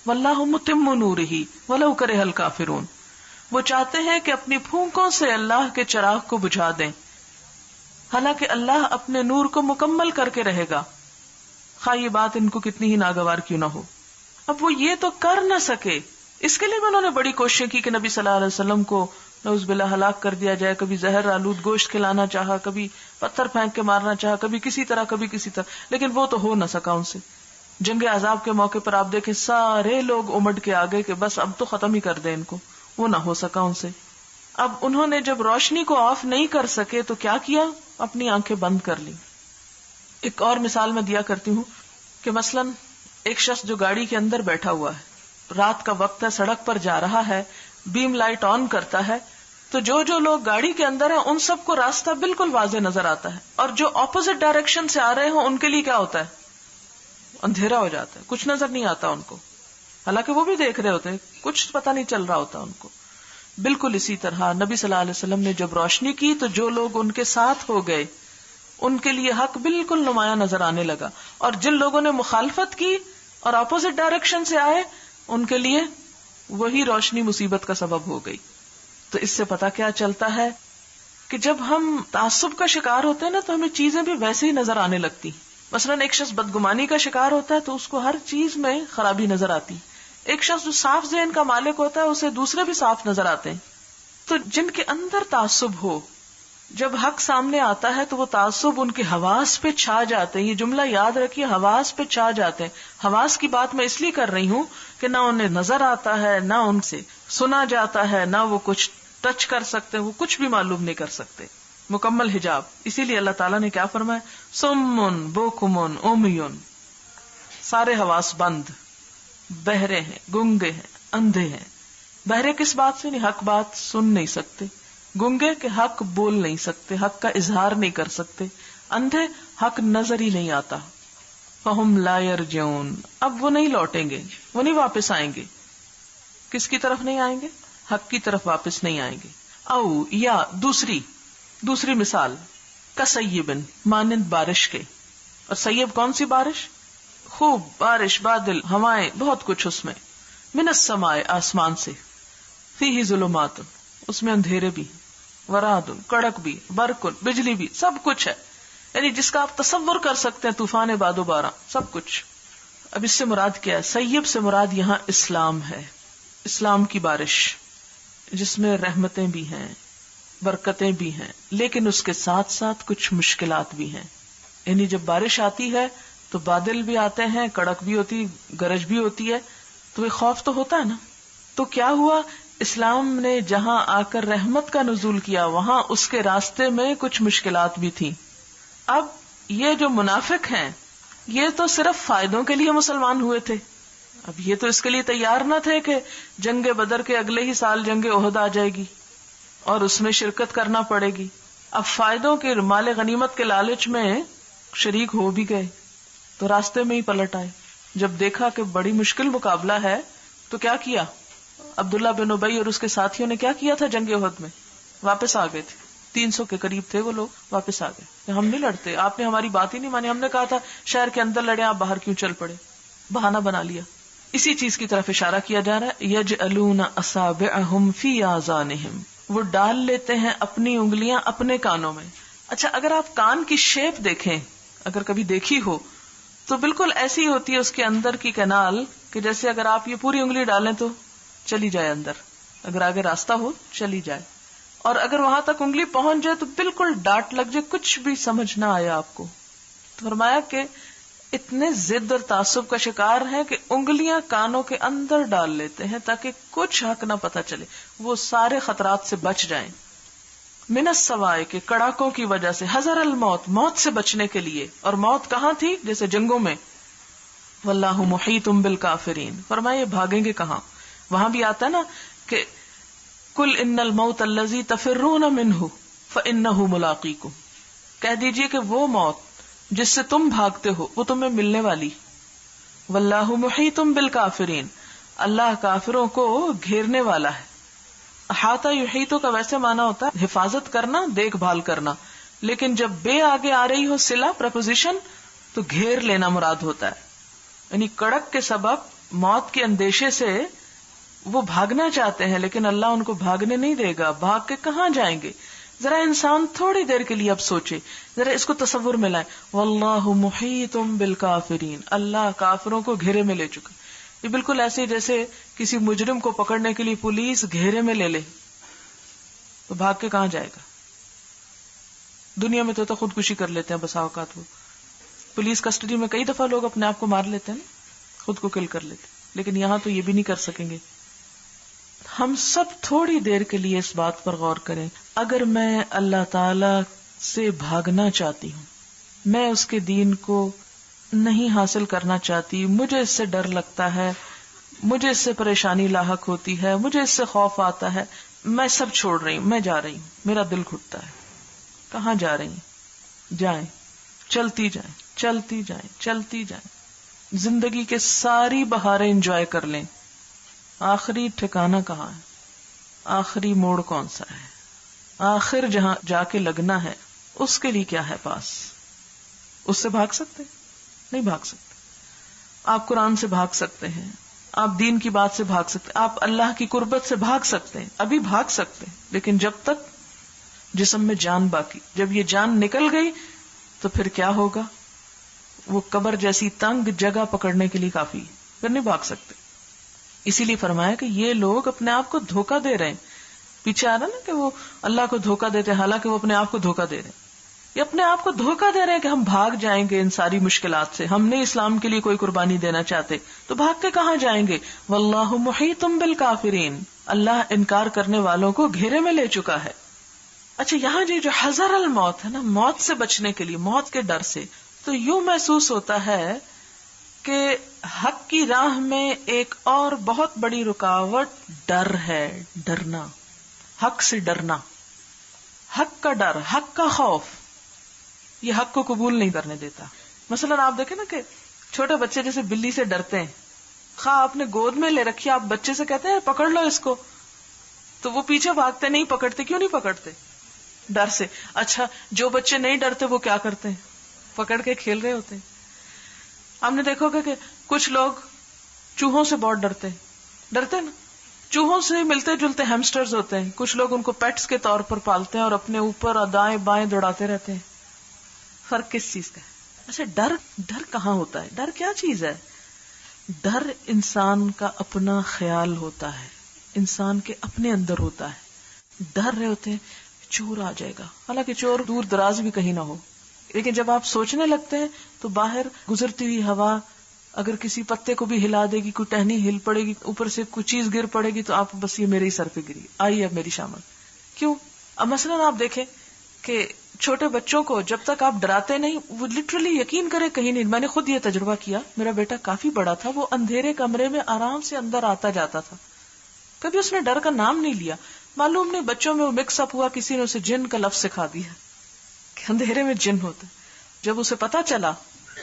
واللہ متم نورہ ولو کرہ الکافرون. وہ چاہتے ہیں کہ اپنی پھونکوں سے اللہ کے چراغ کو بجھا دیں، حالانکہ اللہ اپنے نور کو مکمل کر کے رہے گا، خواہ یہ بات ان کو کتنی ہی ناگوار کیوں نہ ہو. اب وہ یہ تو کر نہ سکے، اس کے لیے بھی انہوں نے بڑی کوششیں کی کہ نبی صلی اللہ علیہ وسلم کو نعوذ باللہ ہلاک کر دیا جائے. کبھی زہر آلود گوشت کھلانا چاہا، کبھی پتھر پھینک کے مارنا چاہا، کبھی کسی طرح، لیکن وہ تو ہو نہ سکا ان سے. جنگ عذاب کے موقع پر آپ دیکھیں سارے لوگ امٹ کے آگے کہ بس اب تو ختم ہی کر دیں ان کو، وہ نہ ہو سکا ان سے. اب انہوں نے جب روشنی کو آف نہیں کر سکے تو کیا کیا؟ اپنی آنکھیں بند کر لی. ایک اور مثال میں دیا کرتی ہوں کہ مثلاً ایک شخص جو گاڑی کے اندر بیٹھا ہوا ہے، رات کا وقت ہے، سڑک پر جا رہا ہے، بیم لائٹ آن کرتا ہے تو جو لوگ گاڑی کے اندر ہیں ان سب کو راستہ بالکل واضح نظر آتا ہے، اور جو اپوزٹ ڈائریکشن سے آ رہے ہوں ان کے لیے کیا ہوتا ہے؟ اندھیرا ہو جاتا ہے، کچھ نظر نہیں آتا ان کو، حالانکہ وہ بھی دیکھ رہے ہوتے ہیں، کچھ پتہ نہیں چل رہا ہوتا ان کو. بالکل اسی طرح نبی صلی اللہ علیہ وسلم نے جب روشنی کی تو جو لوگ ان کے ساتھ ہو گئے ان کے لیے حق بالکل نمایاں نظر آنے لگا، اور جن لوگوں نے مخالفت کی اور اپوزٹ ڈائریکشن سے آئے ان کے لیے وہی روشنی مصیبت کا سبب ہو گئی. تو اس سے پتا کیا چلتا ہے کہ جب ہم تعصب کا شکار ہوتے ہیں نا تو ہمیں چیزیں بھی ویسے ہی نظر آنے لگتی. مثلاً ایک شخص بدگمانی کا شکار ہوتا ہے تو اس کو ہر چیز میں خرابی نظر آتی. ایک شخص جو صاف ذہن کا مالک ہوتا ہے اسے دوسرے بھی صاف نظر آتے ہیں. تو جن کے اندر تعصب ہو، جب حق سامنے آتا ہے تو وہ تعصب ان کے حواس پہ چھا جاتے ہیں. یہ جملہ یاد رکھیے، حواس پہ چھا جاتے ہیں. حواس کی بات میں اس لیے کر رہی ہوں کہ نہ انہیں نظر آتا ہے، نہ ان سے سنا جاتا ہے، نہ وہ کچھ ٹچ کر سکتے، وہ کچھ بھی معلوم نہیں کر سکتے. مکمل حجاب. اسی لیے اللہ تعالیٰ نے کیا فرمایا؟ سمن بوکمن اومیون، سارے حواس بند، بہرے ہیں، گنگے ہیں، اندھے ہیں. بہرے کس بات سے؟ نہیں، حق بات سن نہیں سکتے. گنگے کہ حق بول نہیں سکتے، حق کا اظہار نہیں کر سکتے. اندھے حق نظر ہی نہیں آتا. فہم لا یرجعون، اب وہ نہیں لوٹیں گے، وہ نہیں واپس آئیں گے. کس کی طرف نہیں آئیں گے؟ حق کی طرف واپس نہیں آئیں گے. او یا دوسری مثال کسیبن، مانند بارش کے. اور سیب کون سی بارش؟ خوب بارش، بادل، ہوائیں، بہت کچھ اس میں. من السماء، آسمان سے. فیہ ظلمات، اس میں اندھیرے بھی، ورعد، کڑک بھی، برق، بجلی بھی، سب کچھ ہے. یعنی جس کا آپ تصور کر سکتے ہیں، طوفان باد و باران، سب کچھ. اب اس سے مراد کیا ہے؟ سیب سے مراد یہاں اسلام ہے، اسلام کی بارش جس میں رحمتیں بھی ہیں، برکتیں بھی ہیں، لیکن اس کے ساتھ ساتھ کچھ مشکلات بھی ہیں. یعنی جب بارش آتی ہے تو بادل بھی آتے ہیں، کڑک بھی ہوتی، گرج بھی ہوتی ہے، تو یہ خوف تو ہوتا ہے نا. تو کیا ہوا؟ اسلام نے جہاں آ کر رحمت کا نزول کیا وہاں اس کے راستے میں کچھ مشکلات بھی تھیں. اب یہ جو منافق ہیں یہ تو صرف فائدوں کے لیے مسلمان ہوئے تھے. اب یہ تو اس کے لیے تیار نہ تھے کہ جنگ بدر کے اگلے ہی سال جنگ احد آ جائے گی اور اس میں شرکت کرنا پڑے گی. اب فائدوں کے، مال غنیمت کے لالچ میں شریک ہو بھی گئے تو راستے میں ہی پلٹ آئے. جب دیکھا کہ بڑی مشکل مقابلہ ہے تو کیا کیا؟ عبداللہ بن ابی اور اس کے ساتھیوں نے کیا کیا تھا؟ جنگ احد میں واپس آ گئے تھے. 300 کے قریب تھے وہ لوگ، واپس آ گئے. ہم نہیں لڑتے، آپ نے ہماری بات ہی نہیں مانی. ہم نے کہا تھا شہر کے اندر لڑے، آپ باہر کیوں چل پڑے؟ بہانہ بنا لیا. اسی چیز کی طرف اشارہ کیا جا رہا ہے. یجعلون اصابعہم فی آذانہم، وہ ڈال لیتے ہیں اپنی انگلیاں اپنے کانوں میں. اچھا، اگر آپ کان کی شیپ دیکھیں، اگر کبھی دیکھی ہو تو بالکل ایسی ہوتی ہے اس کے اندر کی کنال کہ جیسے اگر آپ یہ پوری انگلی ڈالیں تو چلی جائے اندر، اگر آگے راستہ ہو چلی جائے، اور اگر وہاں تک انگلی پہنچ جائے تو بالکل ڈانٹ لگ جائے، کچھ بھی سمجھ نہ آیا آپ کو. تو فرمایا کہ اتنے ضد اور تعصب کا شکار ہیں کہ انگلیاں کانوں کے اندر ڈال لیتے ہیں تاکہ کچھ حق نہ پتہ چلے، وہ سارے خطرات سے بچ جائیں. من السوائے کے کڑاکوں کی وجہ سے، حذر الموت، موت سے بچنے کے لیے. اور موت کہاں تھی؟ جیسے جنگوں میں. واللہ محیط بالکافرین، فرمائے بھاگیں گے کہاں. وہاں بھی آتا ہے نا کہ قل ان الموت الذی تفرون منہ فانہ ملاقیکم، کہہ دیجئے کہ وہ موت جس سے تم بھاگتے ہو وہ تمہیں ملنے والی. واللہ محیط بالکافرین، اللہ کافروں کو گھیرنے والا ہے. احاطہ یحیطو کا ویسے معنی ہوتا ہے حفاظت کرنا، دیکھ بھال کرنا، لیکن جب بے آگے آ رہی ہو صلہ پریپوزیشن تو گھیر لینا مراد ہوتا ہے. یعنی کڑک کے سبب موت کے اندیشے سے وہ بھاگنا چاہتے ہیں لیکن اللہ ان کو بھاگنے نہیں دے گا. بھاگ کے کہاں جائیں گے؟ ذرا انسان تھوڑی دیر کے لیے اب سوچے، ذرا اس کو تصور میں لائیں. واللہ محیط بالکافرین، اللہ کافروں کو گھیرے میں لے چکا. یہ بالکل ایسے جیسے کسی مجرم کو پکڑنے کے لیے پولیس گھیرے میں لے لے تو بھاگ کے کہاں جائے گا. دنیا میں تو خودکشی کر لیتے ہیں بسا اوقات. وہ پولیس کسٹڈی میں کئی دفعہ لوگ اپنے آپ کو مار لیتے ہیں، خود کو کل کر لیتے، لیکن یہاں تو یہ بھی نہیں کر سکیں گے. ہم سب تھوڑی دیر کے لیے اس بات پر غور کریں. اگر میں اللہ تعالی سے بھاگنا چاہتی ہوں، میں اس کے دین کو نہیں حاصل کرنا چاہتی، مجھے اس سے ڈر لگتا ہے، مجھے اس سے پریشانی لاحق ہوتی ہے، مجھے اس سے خوف آتا ہے، میں سب چھوڑ رہی ہوں، میں جا رہی ہوں، میرا دل گھٹتا ہے. کہاں جا رہی ہیں؟ جائیں، چلتی جائیں، چلتی جائیں، چلتی جائیں. زندگی کے ساری بہاریں انجوائے کر لیں. آخری ٹھکانہ کہاں ہے؟ آخری موڑ کون سا ہے؟ آخر جہاں جا کے لگنا ہے اس کے لیے کیا ہے پاس؟ اس سے بھاگ سکتے؟ نہیں بھاگ سکتے. آپ قرآن سے بھاگ سکتے ہیں، آپ دین کی بات سے بھاگ سکتے، آپ اللہ کی قربت سے بھاگ سکتے ہیں، ابھی بھاگ سکتے ہیں، لیکن جب تک جسم میں جان باقی. جب یہ جان نکل گئی تو پھر کیا ہوگا؟ وہ قبر جیسی تنگ جگہ پکڑنے کے لیے کافی، پھر نہیں بھاگ سکتے. اسی لیے فرمایا کہ یہ لوگ اپنے آپ کو دھوکہ دے رہے ہیں. پیچھے آ رہا نا کہ وہ اللہ کو دھوکہ دیتے ہیں، حالانکہ وہ اپنے آپ کو دھوکہ دے رہے ہیں. یہ اپنے آپ کو دھوکہ دے رہے ہیں کہ ہم بھاگ جائیں گے ان ساری مشکلات سے، ہم نہیں اسلام کے لیے کوئی قربانی دینا چاہتے تو بھاگ کے کہاں جائیں گے. واللہ محیط بالکافرین، اللہ انکار کرنے والوں کو گھیرے میں لے چکا ہے. اچھا، یہاں جو حذر الموت ہے نا، موت سے بچنے کے لیے، موت کے ڈر سے، تو یوں محسوس ہوتا ہے کہ حق کی راہ میں ایک اور بہت بڑی رکاوٹ ڈر ہے. ڈرنا، حق سے ڈرنا، حق کا ڈر، حق کا خوف، یہ حق کو قبول نہیں کرنے دیتا. مثلا آپ دیکھیں نا کہ چھوٹے بچے جیسے بلی سے ڈرتے ہیں، خواہ آپ نے گود میں لے رکھی، آپ بچے سے کہتے ہیں پکڑ لو اس کو، تو وہ پیچھے بھاگتے، نہیں پکڑتے. کیوں نہیں پکڑتے؟ ڈر سے. اچھا، جو بچے نہیں ڈرتے وہ کیا کرتے ہیں؟ پکڑ کے کھیل رہے ہوتے ہیں. آپ نے دیکھو گا کہ کچھ لوگ چوہوں سے بہت ڈرتے نا، چوہوں سے ملتے جلتے ہیمسٹرز ہوتے ہیں، کچھ لوگ ان کو پیٹس کے طور پر پالتے ہیں اور اپنے اوپر دائیں بائیں دوڑاتے رہتے ہیں. فرق کس چیز کا ہے؟ اچھا، ڈر کہاں ہوتا ہے؟ ڈر کیا چیز ہے؟ ڈر انسان کا اپنا خیال ہوتا ہے، انسان کے اپنے اندر ہوتا ہے. ڈر رہے ہوتے ہیں چور آ جائے گا، حالانکہ چور دور دراز بھی کہیں نہ ہو، لیکن جب آپ سوچنے لگتے ہیں تو باہر گزرتی ہوئی ہوا اگر کسی پتے کو بھی ہلا دے گی، کوئی ٹہنی ہل پڑے گی، اوپر سے کوئی چیز گر پڑے گی، تو آپ بس یہ میرے ہی سر پہ گری، آئی اب میری شامل. کیوں؟ اب مثلا آپ دیکھیں کہ چھوٹے بچوں کو جب تک آپ ڈراتے نہیں، وہ لٹرلی یقین کریں کہیں نہیں. میں نے خود یہ تجربہ کیا، میرا بیٹا کافی بڑا تھا، وہ اندھیرے کمرے میں آرام سے اندر آتا جاتا تھا، کبھی اس نے ڈر کا نام نہیں لیا. معلوم نہیں بچوں میں وہ مکس اپ ہوا، کسی نے اسے جن کا لفظ سکھا دیا کہ اندھیرے میں جن ہوتا. جب اسے پتا چلا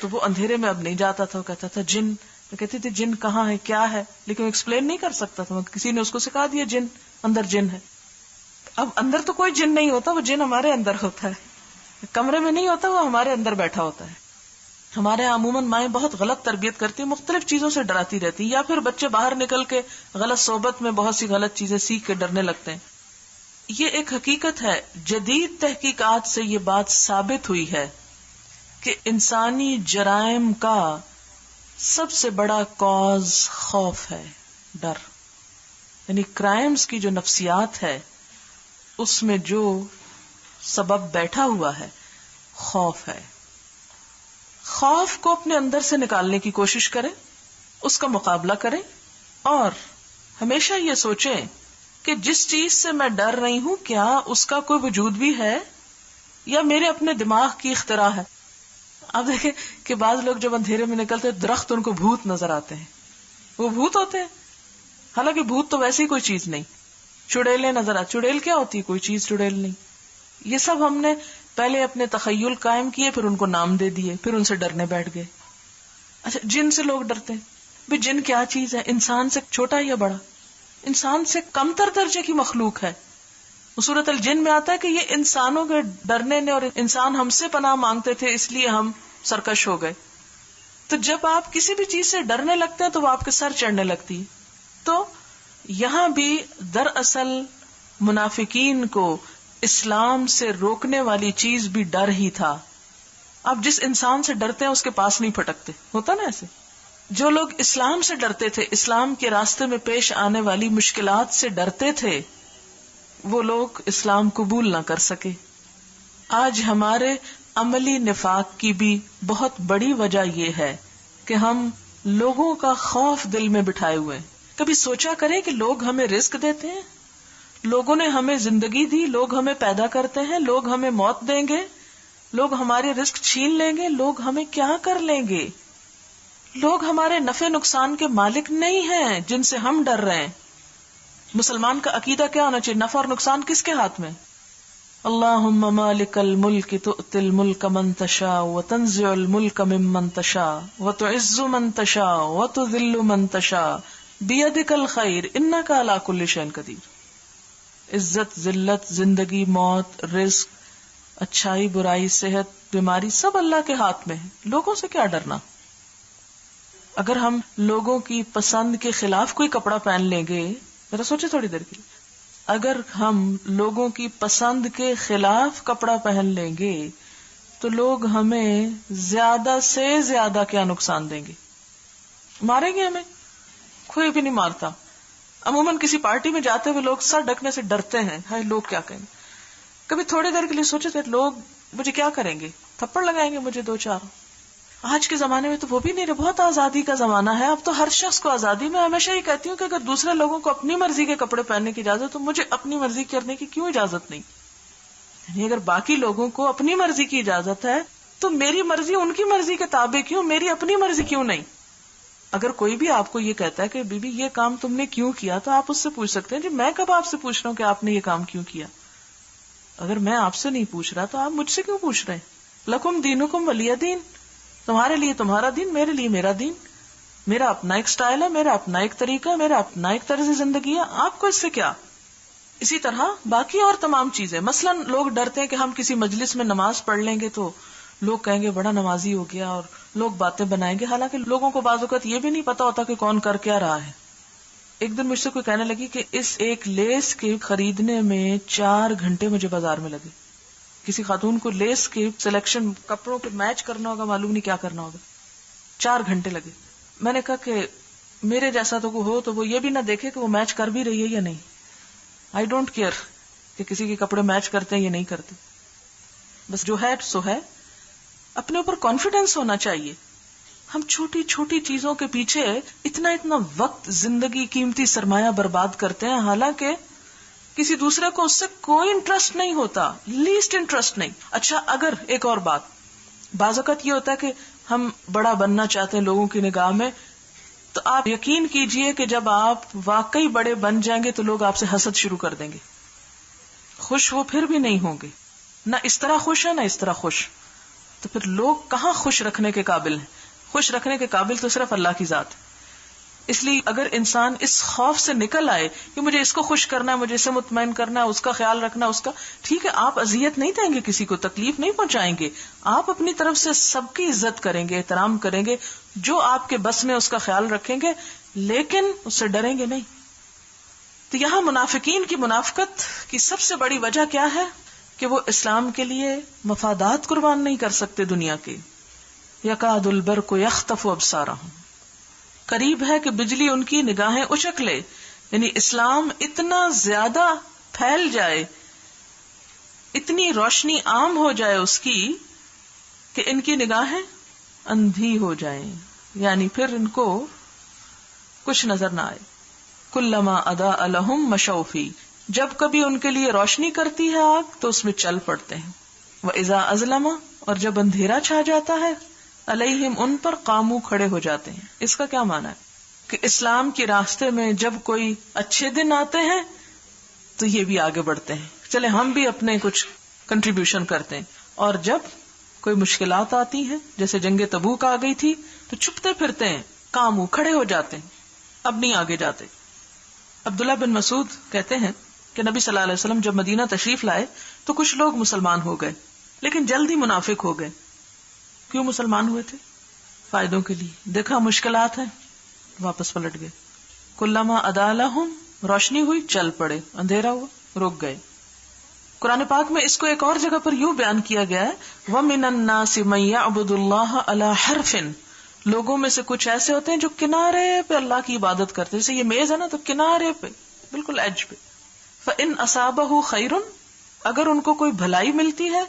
تو وہ اندھیرے میں اب نہیں جاتا تھا، وہ کہتا تھا جن. میں کہتی تھی جن کہاں ہے، کیا ہے، لیکن وہ ایکسپلین نہیں کر سکتا تھا، کسی نے اس کو سکھا دیا جن، اندر جن ہے. اب اندر تو کوئی جن نہیں ہوتا، وہ جن ہمارے اندر ہوتا ہے، کمرے میں نہیں ہوتا، وہ ہمارے اندر بیٹھا ہوتا ہے. ہمارے یہاں عموماً مائیں بہت غلط تربیت کرتی ہیں، مختلف چیزوں سے ڈراتی رہتی ہیں، یا پھر بچے باہر نکل کے غلط صحبت میں بہت سی غلط چیزیں سیکھ کے ڈرنے لگتے ہیں. یہ ایک حقیقت ہے، جدید تحقیقات سے یہ بات ثابت ہوئی ہے کہ انسانی جرائم کا سب سے بڑا کاز خوف ہے، ڈر. یعنی کرائمز کی جو نفسیات ہے اس میں جو سبب بیٹھا ہوا ہے خوف ہے. خوف کو اپنے اندر سے نکالنے کی کوشش کریں، اس کا مقابلہ کریں، اور ہمیشہ یہ سوچیں کہ جس چیز سے میں ڈر رہی ہوں کیا اس کا کوئی وجود بھی ہے یا میرے اپنے دماغ کی اختراع ہے. آپ دیکھیں کہ بعض لوگ جب اندھیرے میں نکلتے درخت ان کو بھوت نظر آتے ہیں، وہ بھوت ہوتے ہیں، حالانکہ بھوت تو ویسی کوئی چیز نہیں. چڑیلیں نظر آتی، چڑیل کیا ہوتی ہے؟ کوئی چیز چڑیل نہیں. یہ سب ہم نے پہلے اپنے تخیل قائم کیے، پھر ان کو نام دے دیے، پھر ان سے ڈرنے بیٹھ گئے. اچھا جن سے لوگ ڈرتے ہیں، بھی جن کیا چیز ہے؟ انسان سے چھوٹا یا بڑا؟ انسان سے کم تر درجے کی مخلوق ہے. سورۃ الجن میں آتا ہے کہ یہ انسانوں کے ڈرنے نے، اور انسان ہم سے پناہ مانگتے تھے اس لیے ہم سرکش ہو گئے. تو جب آپ کسی بھی چیز سے ڈرنے لگتے ہیں تو وہ آپ کے سر چڑھنے لگتی. تو یہاں بھی دراصل منافقین کو اسلام سے روکنے والی چیز بھی ڈر ہی تھا. آپ جس انسان سے ڈرتے ہیں اس کے پاس نہیں پھٹکتے، ہوتا نا ایسے. جو لوگ اسلام سے ڈرتے تھے، اسلام کے راستے میں پیش آنے والی مشکلات سے ڈرتے تھے، وہ لوگ اسلام قبول نہ کر سکے. آج ہمارے عملی نفاق کی بھی بہت بڑی وجہ یہ ہے کہ ہم لوگوں کا خوف دل میں بٹھائے ہوئے ہیں. کبھی سوچا کریں کہ لوگ ہمیں رزق دیتے ہیں، لوگوں نے ہمیں زندگی دی، لوگ ہمیں پیدا کرتے ہیں، لوگ ہمیں موت دیں گے، لوگ ہمارے رزق چھین لیں گے، لوگ ہمیں کیا کر لیں گے. لوگ ہمارے نفع نقصان کے مالک نہیں ہیں جن سے ہم ڈر رہے ہیں. مسلمان کا عقیدہ کیا ہونا چاہیے؟ نفع اور نقصان کس کے ہاتھ میں؟ اللہم مالک الملک تؤتی الملک من تشاء وتنزع الملک ممن تشاء وتعز من تشاء وتذل من تشاء بیدک الخیر انک علی کل شیء قدیر. عزت، ذلت، زندگی، موت، رزق، اچھائی، برائی، صحت، بیماری سب اللہ کے ہاتھ میں ہے. لوگوں سے کیا ڈرنا؟ اگر ہم لوگوں کی پسند کے خلاف کوئی کپڑا پہن لیں گے، ذرا سوچے تھوڑی دیر کے لیے، اگر ہم لوگوں کی پسند کے خلاف کپڑا پہن لیں گے تو لوگ ہمیں زیادہ سے زیادہ کیا نقصان دیں گے؟ ماریں گے ہمیں؟ کوئی بھی نہیں مارتا. عموماً کسی پارٹی میں جاتے ہوئے لوگ سر ڈھکنے سے ڈرتے ہیں، ہائے لوگ کیا کہیں گے. کبھی تھوڑی دیر کے لیے سوچے تھے لوگ مجھے کیا کریں گے؟ تھپڑ لگائیں گے مجھے 2-4. آج کے زمانے میں تو وہ بھی نہیں رہے. بہت آزادی کا زمانہ ہے اب تو، ہر شخص کو آزادی. میں ہمیشہ یہ کہتی ہوں کہ اگر دوسرے لوگوں کو اپنی مرضی کے کپڑے پہننے کی اجازت تو مجھے اپنی مرضی کرنے کی کیوں اجازت نہیں؟ یعنی اگر باقی لوگوں کو اپنی مرضی کی اجازت ہے تو میری مرضی ان کی مرضی کے تابع کیوں، میری اپنی مرضی کیوں نہیں؟ اگر کوئی بھی آپ کو یہ کہتا ہے کہ بی بی یہ کام تم نے کیوں کیا، تو آپ اس سے پوچھ سکتے ہیں جی میں کب آپ سے پوچھ رہا ہوں کہ آپ نے یہ کام کیوں کیا. اگر میں آپ سے نہیں پوچھ رہا تو آپ مجھ سے کیوں پوچھ رہے ہیں؟ لکم دینکم ولی دین، تمہارے لیے تمہارا دین، میرے لیے میرا دین. میرا اپنا ایک سٹائل ہے، میرا اپنا ایک طریقہ ہے، میرا اپنا ایک طرز زندگی ہے، آپ کو اس سے کیا. اسی طرح باقی اور تمام چیزیں. مثلا لوگ ڈرتے ہیں کہ ہم کسی مجلس میں نماز پڑھ لیں گے تو لوگ کہیں گے بڑا نمازی ہو گیا، اور لوگ باتیں بنائیں گے. حالانکہ لوگوں کو بعض اوقات یہ بھی نہیں پتا ہوتا کہ کون کر کیا رہا ہے. ایک دن مجھ سے کوئی کہنے لگی کہ اس ایک لیس کے خریدنے میں 4 گھنٹے مجھے بازار میں لگے. کسی خاتون کو لیس کے سلیکشن، کپڑوں کے میچ کرنا ہوگا، معلوم نہیں کیا کرنا ہوگا، 4 گھنٹے لگے. میں نے کہا کہ میرے جیسا تو ہو تو وہ یہ بھی نہ دیکھے کہ وہ میچ کر بھی رہی ہے یا نہیں. آئی ڈونٹ کیئر کہ کسی کے کپڑے میچ کرتے ہیں یا نہیں کرتے، بس جو ہے سو ہے. اپنے اوپر کانفیڈینس ہونا چاہیے. ہم چھوٹی چھوٹی چیزوں کے پیچھے اتنا وقت، زندگی، قیمتی سرمایہ برباد کرتے ہیں، حالانکہ کسی دوسرے کو اس سے کوئی انٹرسٹ نہیں ہوتا، لیسٹ انٹرسٹ نہیں. اچھا اگر ایک اور بات، بعض اوقات یہ ہوتا ہے کہ ہم بڑا بننا چاہتے ہیں لوگوں کی نگاہ میں، تو آپ یقین کیجئے کہ جب آپ واقعی بڑے بن جائیں گے تو لوگ آپ سے حسد شروع کر دیں گے. خوش وہ پھر بھی نہیں ہوں گے، نہ اس طرح خوش ہے نہ اس طرح خوش. تو پھر لوگ کہاں خوش رکھنے کے قابل ہیں؟ خوش رکھنے کے قابل تو صرف اللہ کی ذات ہے. اس لیے اگر انسان اس خوف سے نکل آئے کہ مجھے اس کو خوش کرنا ہے، مجھے اسے مطمئن کرنا ہے، اس کا خیال رکھنا، اس کا، ٹھیک ہے آپ اذیت نہیں دیں گے، کسی کو تکلیف نہیں پہنچائیں گے، آپ اپنی طرف سے سب کی عزت کریں گے، احترام کریں گے، جو آپ کے بس میں اس کا خیال رکھیں گے، لیکن اس سے ڈریں گے نہیں. تو یہاں منافقین کی منافقت کی سب سے بڑی وجہ کیا ہے کہ وہ اسلام کے لیے مفادات قربان نہیں کر سکتے دنیا کے. یکاد البرق یخطف ابصارہم، قریب ہے کہ بجلی ان کی نگاہیں اچک لے. یعنی اسلام اتنا زیادہ پھیل جائے، اتنی روشنی عام ہو جائے اس کی کہ ان کی نگاہیں اندھی ہو جائیں، یعنی پھر ان کو کچھ نظر نہ آئے. کلما اضاء لهم مشوا فی، جب کبھی ان کے لیے روشنی کرتی ہے آگ تو اس میں چل پڑتے ہیں. واذا اظلم، اور جب اندھیرا چھا جاتا ہے، علیہم، ان پر، قاموا، کھڑے ہو جاتے ہیں. اس کا کیا معنی ہے کہ اسلام کے راستے میں جب کوئی اچھے دن آتے ہیں تو یہ بھی آگے بڑھتے ہیں، چلے ہم بھی اپنے کچھ کنٹریبیوشن کرتے ہیں. اور جب کوئی مشکلات آتی ہیں، جیسے جنگ تبوک آ گئی تھی، تو چھپتے پھرتے ہیں، قاموا، کھڑے ہو جاتے ہیں، اب نہیں آگے جاتے. عبداللہ بن مسعود کہتے ہیں کہ نبی صلی اللہ علیہ وسلم جب مدینہ تشریف لائے تو کچھ لوگ مسلمان ہو گئے، لیکن جلدی منافق ہو گئے. کیوں مسلمان ہوئے تھے؟ فائدوں کے لیے. دیکھا مشکلات ہیں، واپس پلٹ گئے. کلما اضاء لهم، روشنی ہوئی چل پڑے، اندھیرا ہوا رک گئے. قرآن پاک میں اس کو ایک اور جگہ پر یوں بیان کیا گیا ہے، وَمِنَ النَّاسِ مَن يَعْبُدُ اللَّهَ عَلَى حَرْفٍ، لوگوں میں سے کچھ ایسے ہوتے ہیں جو کنارے پہ اللہ کی عبادت کرتے ہیں. جیسے یہ میز ہے نا، تو کنارے پہ، بالکل ایج پہ. فَإِنْ أَصَابَهُ خَيْرٌ، اگر ان کو کوئی بھلائی ملتی ہے،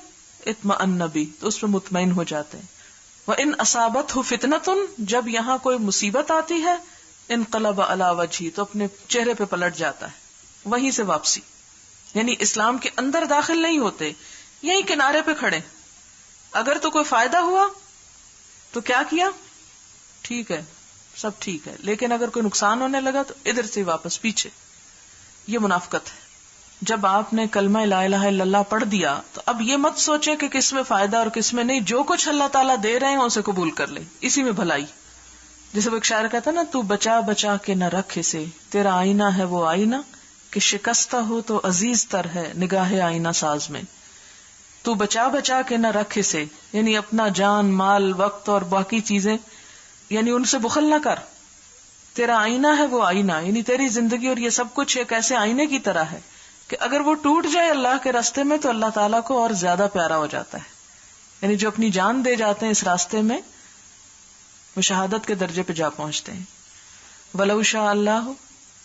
اطمأن بِهِ، تو اس پہ مطمئن ہو جاتے ہیں. وَإِنْ أَصَابَتْهُ فِتْنَةٌ، جب یہاں کوئی مصیبت آتی ہے، انقلب علی وجہہ، تو اپنے چہرے پہ پلٹ جاتا ہے، وہیں سے واپسی. یعنی اسلام کے اندر داخل نہیں ہوتے، یہیں کنارے پہ کھڑے. اگر تو کوئی فائدہ ہوا تو کیا کیا، ٹھیک ہے، سب ٹھیک ہے، لیکن اگر کوئی نقصان ہونے لگا تو ادھر سے واپس پیچھے. یہ منافقت ہے. جب آپ نے کلمہ لا الہ الا اللہ پڑھ دیا تو اب یہ مت سوچے کہ کس میں فائدہ اور کس میں نہیں، جو کچھ اللہ تعالیٰ دے رہے ہیں اسے قبول کر لیں، اسی میں بھلائی. جیسے وہ ایک شاعر کہتا نا، تو بچا بچا کے نہ رکھ اسے، تیرا آئینہ ہے وہ آئینہ کہ شکستہ ہو تو عزیز تر ہے نگاہ آئینہ ساز میں. تو بچا بچا کے نہ رکھ اسے، یعنی اپنا جان، مال، وقت اور باقی چیزیں، یعنی ان سے بخل نہ کر. تیرا آئینہ ہے وہ آئینہ، یعنی تیری زندگی اور یہ سب کچھ ایک ایسے آئینے کی طرح ہے کہ اگر وہ ٹوٹ جائے اللہ کے راستے میں تو اللہ تعالیٰ کو اور زیادہ پیارا ہو جاتا ہے. یعنی جو اپنی جان دے جاتے ہیں اس راستے میں، وہ شہادت کے درجے پہ جا پہنچتے ہیں. وَلَوْ شَاءَ اللَّهُ،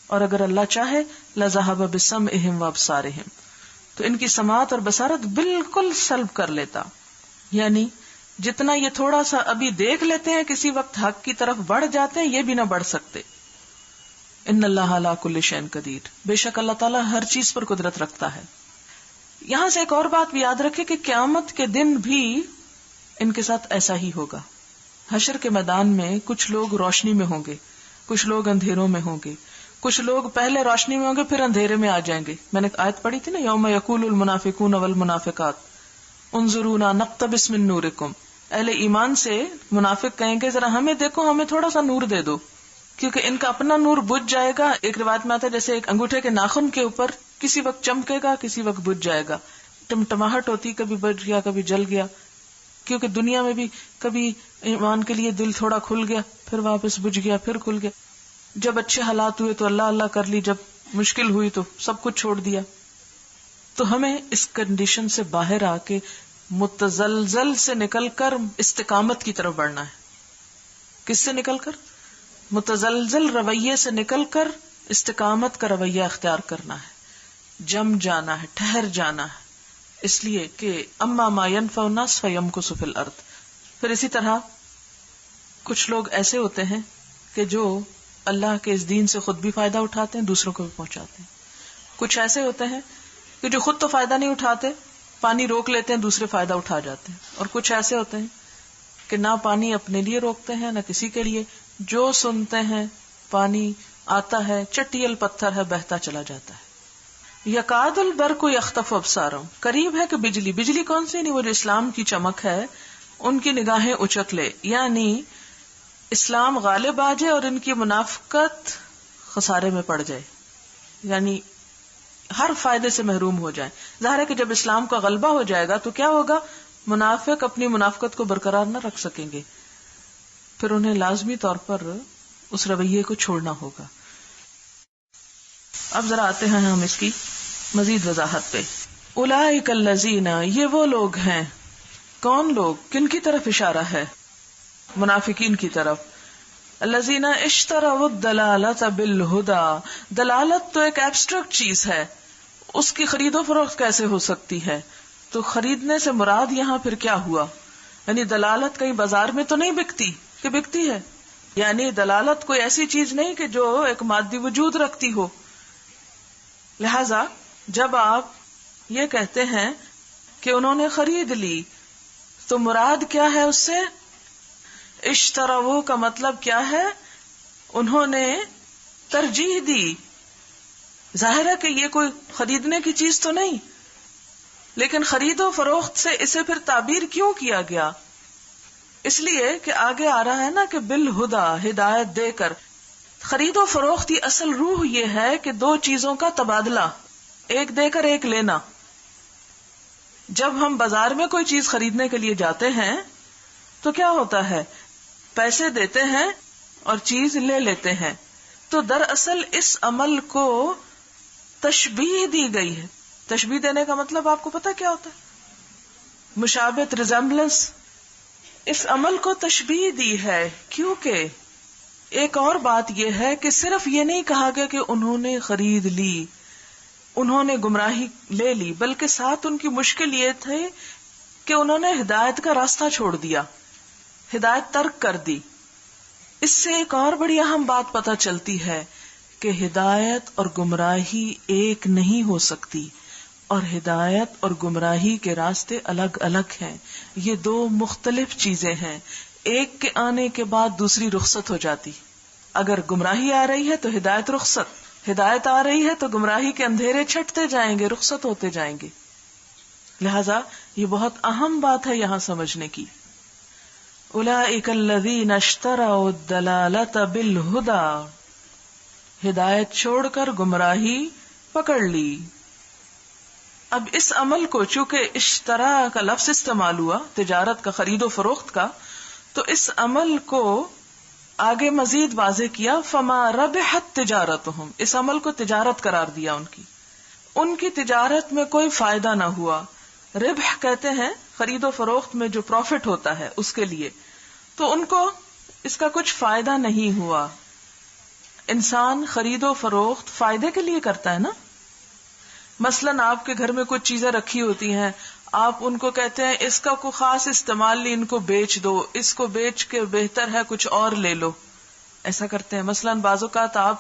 اور اگر اللہ چاہے، لَذَهَبَ بِسَمْعِهِمْ وَأَبْصَارِهِمْ، تو ان کی سماعت اور بصارت بالکل سلب کر لیتا. یعنی جتنا یہ تھوڑا سا ابھی دیکھ لیتے ہیں، کسی وقت حق کی طرف بڑھ جاتے ہیں، یہ بھی نہ بڑھ سکتے. ان اللہ علی کل شیء قدیر، بے شک اللہ تعالیٰ ہر چیز پر قدرت رکھتا ہے. یہاں سے ایک اور بات بھی یاد رکھے کہ قیامت کے دن بھی ان کے ساتھ ایسا ہی ہوگا. حشر کے میدان میں کچھ لوگ روشنی میں ہوں گے، کچھ لوگ اندھیروں میں ہوں گے، کچھ لوگ پہلے روشنی میں ہوں گے پھر اندھیرے میں آ جائیں گے. میں نے آیت پڑھی تھی نا، یوم یقول المنافقون والمنافقات انظرونا نقتبس من نورکم. اہل ایمان سے منافق کہیں گے ذرا ہمیں دیکھو، ہمیں تھوڑا سا نور دے دو، کیونکہ ان کا اپنا نور بجھ جائے گا. ایک روایت میں آتا ہے جیسے ایک انگوٹھے کے ناخن کے اوپر کسی وقت چمکے گا، کسی وقت بجھ جائے گا. ٹمٹماہٹ ہوتی، کبھی بجھ گیا کبھی جل گیا، کیونکہ دنیا میں بھی کبھی ایمان کے لیے دل تھوڑا کھل گیا، پھر واپس بجھ گیا، پھر کھل گیا. جب اچھے حالات ہوئے تو اللہ اللہ کر لی، جب مشکل ہوئی تو سب کچھ چھوڑ دیا. تو ہمیں اس کنڈیشن سے باہر آ کے متزلزل سے نکل کر استقامت کی طرف بڑھنا ہے. کس سے نکل کر؟ متزلزل رویے سے نکل کر استقامت کا رویہ اختیار کرنا ہے، جم جانا ہے، ٹھہر جانا ہے. اس لیے کہ اما ما ينفع الناس فيمكث في الارض. پھر اسی طرح کچھ لوگ ایسے ہوتے ہیں کہ جو اللہ کے اس دین سے خود بھی فائدہ اٹھاتے ہیں، دوسروں کو بھی پہنچاتے ہیں. کچھ ایسے ہوتے ہیں کہ جو خود تو فائدہ نہیں اٹھاتے، پانی روک لیتے ہیں، دوسرے فائدہ اٹھا جاتے ہیں. اور کچھ ایسے ہوتے ہیں کہ نہ پانی اپنے لیے روکتے ہیں نہ کسی کے لیے، جو سنتے ہیں پانی آتا ہے، چٹیل پتھر ہے، بہتا چلا جاتا ہے. یکاد البرق یخطف ابصارهم، قریب ہے کہ بجلی کون سی؟ نہیں، وہ جو اسلام کی چمک ہے ان کی نگاہیں اچک لے. یعنی اسلام غالب آ جائے اور ان کی منافقت خسارے میں پڑ جائے، یعنی ہر فائدے سے محروم ہو جائیں. ظاہر ہے کہ جب اسلام کا غلبہ ہو جائے گا تو کیا ہوگا؟ منافق اپنی منافقت کو برقرار نہ رکھ سکیں گے، پھر انہیں لازمی طور پر اس رویے کو چھوڑنا ہوگا. اب ذرا آتے ہیں ہم اس کی مزید وضاحت پہ. اولئک الذین، یہ وہ لوگ ہیں. کون لوگ؟ کن کی طرف اشارہ ہے؟ منافقین کی طرف. الذین اشتروا الضلالۃ بالہدی، دلالت تو ایک ایبسٹریکٹ چیز ہے، اس کی خرید و فروخت کیسے ہو سکتی ہے؟ تو خریدنے سے مراد یہاں پھر کیا ہوا؟ یعنی دلالت کہیں بازار میں تو نہیں بکتی کہ بکتی ہے، یعنی دلالت کوئی ایسی چیز نہیں کہ جو ایک مادی وجود رکھتی ہو. لہذا جب آپ یہ کہتے ہیں کہ انہوں نے خرید لی تو مراد کیا ہے اس سے؟ اشتراو کا مطلب کیا ہے؟ انہوں نے ترجیح دی. ظاہر ہے کہ یہ کوئی خریدنے کی چیز تو نہیں، لیکن خرید و فروخت سے اسے پھر تعبیر کیوں کیا گیا؟ اس لیے کہ آگے آ رہا ہے نا کہ بالہدا، ہدایت دے کر. خرید و فروخت کی اصل روح یہ ہے کہ دو چیزوں کا تبادلہ، ایک دے کر ایک لینا. جب ہم بازار میں کوئی چیز خریدنے کے لیے جاتے ہیں تو کیا ہوتا ہے؟ پیسے دیتے ہیں اور چیز لے لیتے ہیں. تو دراصل اس عمل کو تشبیہ دی گئی ہے. تشبیہ دینے کا مطلب آپ کو پتا کیا ہوتا ہے؟ مشابہت، ریزمبلنس. اس عمل کو تشبیہ دی ہے کیونکہ ایک اور بات یہ ہے کہ صرف یہ نہیں کہا گیا کہ انہوں نے خرید لی، انہوں نے گمراہی لے لی، بلکہ ساتھ ان کی مشکل یہ تھے کہ انہوں نے ہدایت کا راستہ چھوڑ دیا، ہدایت ترک کر دی. اس سے ایک اور بڑی اہم بات پتہ چلتی ہے کہ ہدایت اور گمراہی ایک نہیں ہو سکتی، اور ہدایت اور گمراہی کے راستے الگ الگ ہیں. یہ دو مختلف چیزیں ہیں، ایک کے آنے کے بعد دوسری رخصت ہو جاتی. اگر گمراہی آ رہی ہے تو ہدایت رخصت، ہدایت آ رہی ہے تو گمراہی کے اندھیرے چھٹتے جائیں گے، رخصت ہوتے جائیں گے. لہذا یہ بہت اہم بات ہے یہاں سمجھنے کی. اولئک الذین اشتروا الضلالۃ بالہدی، ہدایت چھوڑ کر گمراہی پکڑ لی. اب اس عمل کو چونکہ اشترا کا لفظ استعمال ہوا، تجارت کا، خرید و فروخت کا، تو اس عمل کو آگے مزید واضح کیا. فما ربحت تجارتہم، اس عمل کو تجارت قرار دیا. ان کی تجارت میں کوئی فائدہ نہ ہوا. ربح کہتے ہیں خرید و فروخت میں جو پروفٹ ہوتا ہے اس کے لیے، تو ان کو اس کا کچھ فائدہ نہیں ہوا. انسان خرید و فروخت فائدے کے لیے کرتا ہے نا. مثلاً آپ کے گھر میں کچھ چیزیں رکھی ہوتی ہیں، آپ ان کو کہتے ہیں اس کا کوئی خاص استعمال نہیں، ان کو بیچ دو، اس کو بیچ کے بہتر ہے کچھ اور لے لو. ایسا کرتے ہیں. مثلاً بعض اوقات آپ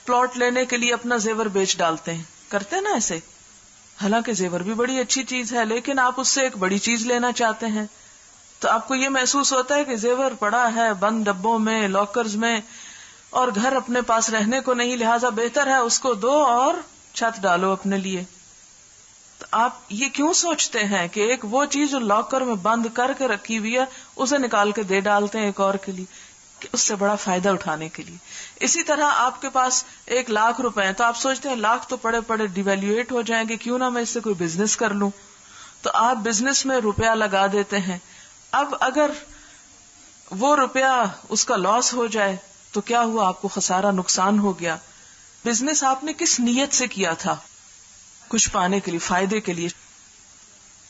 پلاٹ لینے کے لیے اپنا زیور بیچ ڈالتے ہیں، کرتے ہیں نا ایسے. حالانکہ زیور بھی بڑی اچھی چیز ہے، لیکن آپ اس سے ایک بڑی چیز لینا چاہتے ہیں، تو آپ کو یہ محسوس ہوتا ہے کہ زیور پڑا ہے بند ڈبوں میں، لاکرز میں، اور گھر اپنے پاس رہنے کو نہیں، لہٰذا بہتر ہے اس کو دو اور چھت ڈالو اپنے لیے. تو آپ یہ کیوں سوچتے ہیں کہ ایک وہ چیز جو لاکر میں بند کر کے رکھی ہوئی ہے اسے نکال کے دے ڈالتے ہیں ایک اور کے لیے، کہ اس سے بڑا فائدہ اٹھانے کے لیے. اسی طرح آپ کے پاس 1,00,000 روپے ہیں تو آپ سوچتے ہیں 1,00,000 تو پڑے پڑے ڈیویلویٹ ہو جائیں گے، کیوں نہ میں اس سے کوئی بزنس کر لوں. تو آپ بزنس میں روپیہ لگا دیتے ہیں. اب اگر وہ روپیہ اس کا لاس ہو جائے تو کیا ہوا؟ آپ کو خسارہ، نقصان ہو گیا. بزنس آپ نے کس نیت سے کیا تھا؟ کچھ پانے کے لیے، فائدے کے لیے.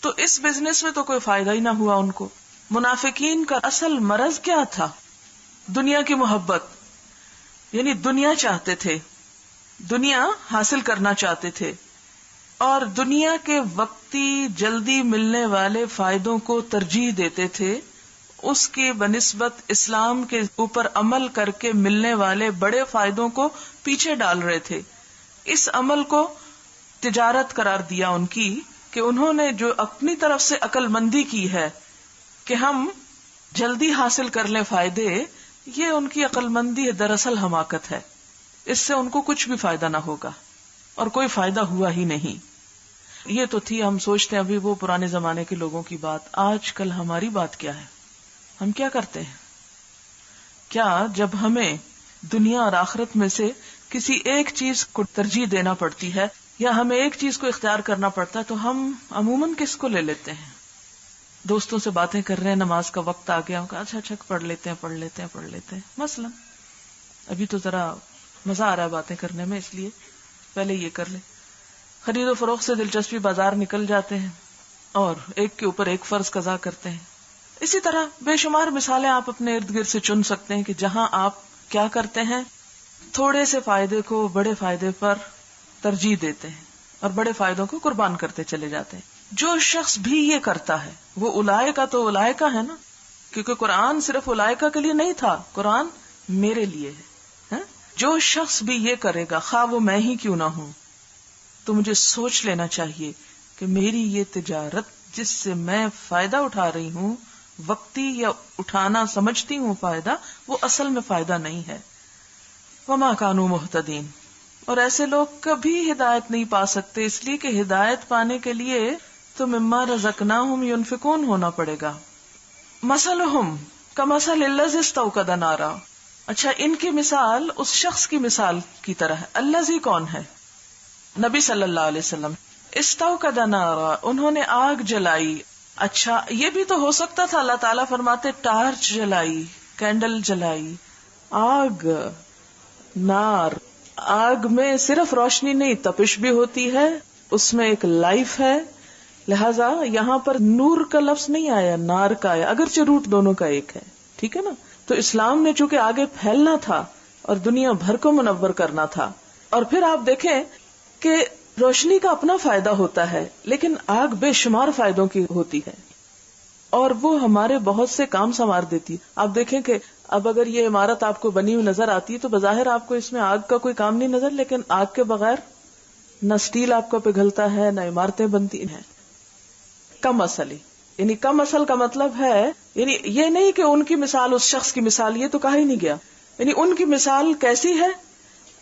تو اس بزنس میں تو کوئی فائدہ ہی نہ ہوا ان کو. منافقین کا اصل مرض کیا تھا؟ دنیا کی محبت، یعنی دنیا چاہتے تھے، دنیا حاصل کرنا چاہتے تھے، اور دنیا کے وقتی جلدی ملنے والے فائدوں کو ترجیح دیتے تھے، اس کی بنسبت اسلام کے اوپر عمل کر کے ملنے والے بڑے فائدوں کو پیچھے ڈال رہے تھے. اس عمل کو تجارت قرار دیا ان کی، کہ انہوں نے جو اپنی طرف سے عقل مندی کی ہے کہ ہم جلدی حاصل کر لیں فائدے، یہ ان کی عقل مندی ہے، دراصل حماقت ہے. اس سے ان کو کچھ بھی فائدہ نہ ہوگا، اور کوئی فائدہ ہوا ہی نہیں. یہ تو تھی، ہم سوچتے ہیں ابھی وہ پرانے زمانے کے لوگوں کی بات. آج کل ہماری بات کیا ہے؟ ہم کیا کرتے ہیں؟ کیا جب ہمیں دنیا اور آخرت میں سے کسی ایک چیز کو ترجیح دینا پڑتی ہے، یا ہمیں ایک چیز کو اختیار کرنا پڑتا ہے، تو ہم عموماً کس کو لے لیتے ہیں؟ دوستوں سے باتیں کر رہے ہیں، نماز کا وقت آ گیا، اچھا پڑھ لیتے ہیں. مثلا ابھی تو ذرا مزہ آ رہا ہے باتیں کرنے میں، اس لیے پہلے یہ کر لیں. خرید و فروخت سے دلچسپی، بازار نکل جاتے ہیں اور ایک کے اوپر ایک فرض قضا کرتے ہیں. اسی طرح بے شمار مثالیں آپ اپنے ارد گرد سے چن سکتے ہیں کہ جہاں آپ کیا کرتے ہیں، تھوڑے سے فائدے کو بڑے فائدے پر ترجیح دیتے ہیں اور بڑے فائدوں کو قربان کرتے چلے جاتے ہیں. جو شخص بھی یہ کرتا ہے وہ اولئکا تو اولئکا ہے نا، کیونکہ قرآن صرف اولئکا کے لیے نہیں تھا، قرآن میرے لیے ہے. جو شخص بھی یہ کرے گا خواہ وہ میں ہی کیوں نہ ہوں، تو مجھے سوچ لینا چاہیے کہ میری یہ تجارت جس سے میں فائدہ اٹھا رہی ہوں، وقتی یا اٹھانا سمجھتی ہوں فائدہ، وہ اصل میں فائدہ نہیں ہے. وما کانوا مہتدین، اور ایسے لوگ کبھی ہدایت نہیں پا سکتے، اس لیے کہ ہدایت پانے کے لیے تو مما رزقناہم ينفقون ہونا پڑے گا. مثلہم کمثل الذی استوقد نارا، اچھا ان کی مثال اس شخص کی مثال کی طرح ہے. الذی کون ہے؟ نبی صلی اللہ علیہ وسلم. استوقد نارا، انہوں نے آگ جلائی. اچھا یہ بھی تو ہو سکتا تھا اللہ تعالیٰ فرماتے ٹارچ جلائی، کینڈل جلائی. آگ، نار، آگ میں صرف روشنی نہیں، تپش بھی ہوتی ہے، اس میں ایک لائف ہے، لہذا یہاں پر نور کا لفظ نہیں آیا، نار کا آیا، اگرچہ روٹ دونوں کا ایک ہے. ٹھیک ہے نا. تو اسلام نے چونکہ آگے پھیلنا تھا اور دنیا بھر کو منور کرنا تھا، اور پھر آپ دیکھیں کہ روشنی کا اپنا فائدہ ہوتا ہے لیکن آگ بے شمار فائدوں کی ہوتی ہے، اور وہ ہمارے بہت سے کام سنوار دیتی. آپ دیکھیں کہ اب اگر یہ عمارت آپ کو بنی ہوئی نظر آتی ہے تو بظاہر آپ کو اس میں آگ کا کوئی کام نہیں نظر، لیکن آگ کے بغیر نہ سٹیل آپ کو پگھلتا ہے نہ عمارتیں بنتی ہیں. کم اصلی، یعنی کم اصل کا مطلب ہے یعنی یہ نہیں کہ ان کی مثال اس شخص کی مثال، یہ تو کہا ہی نہیں گیا. یعنی ان کی مثال کیسی ہے؟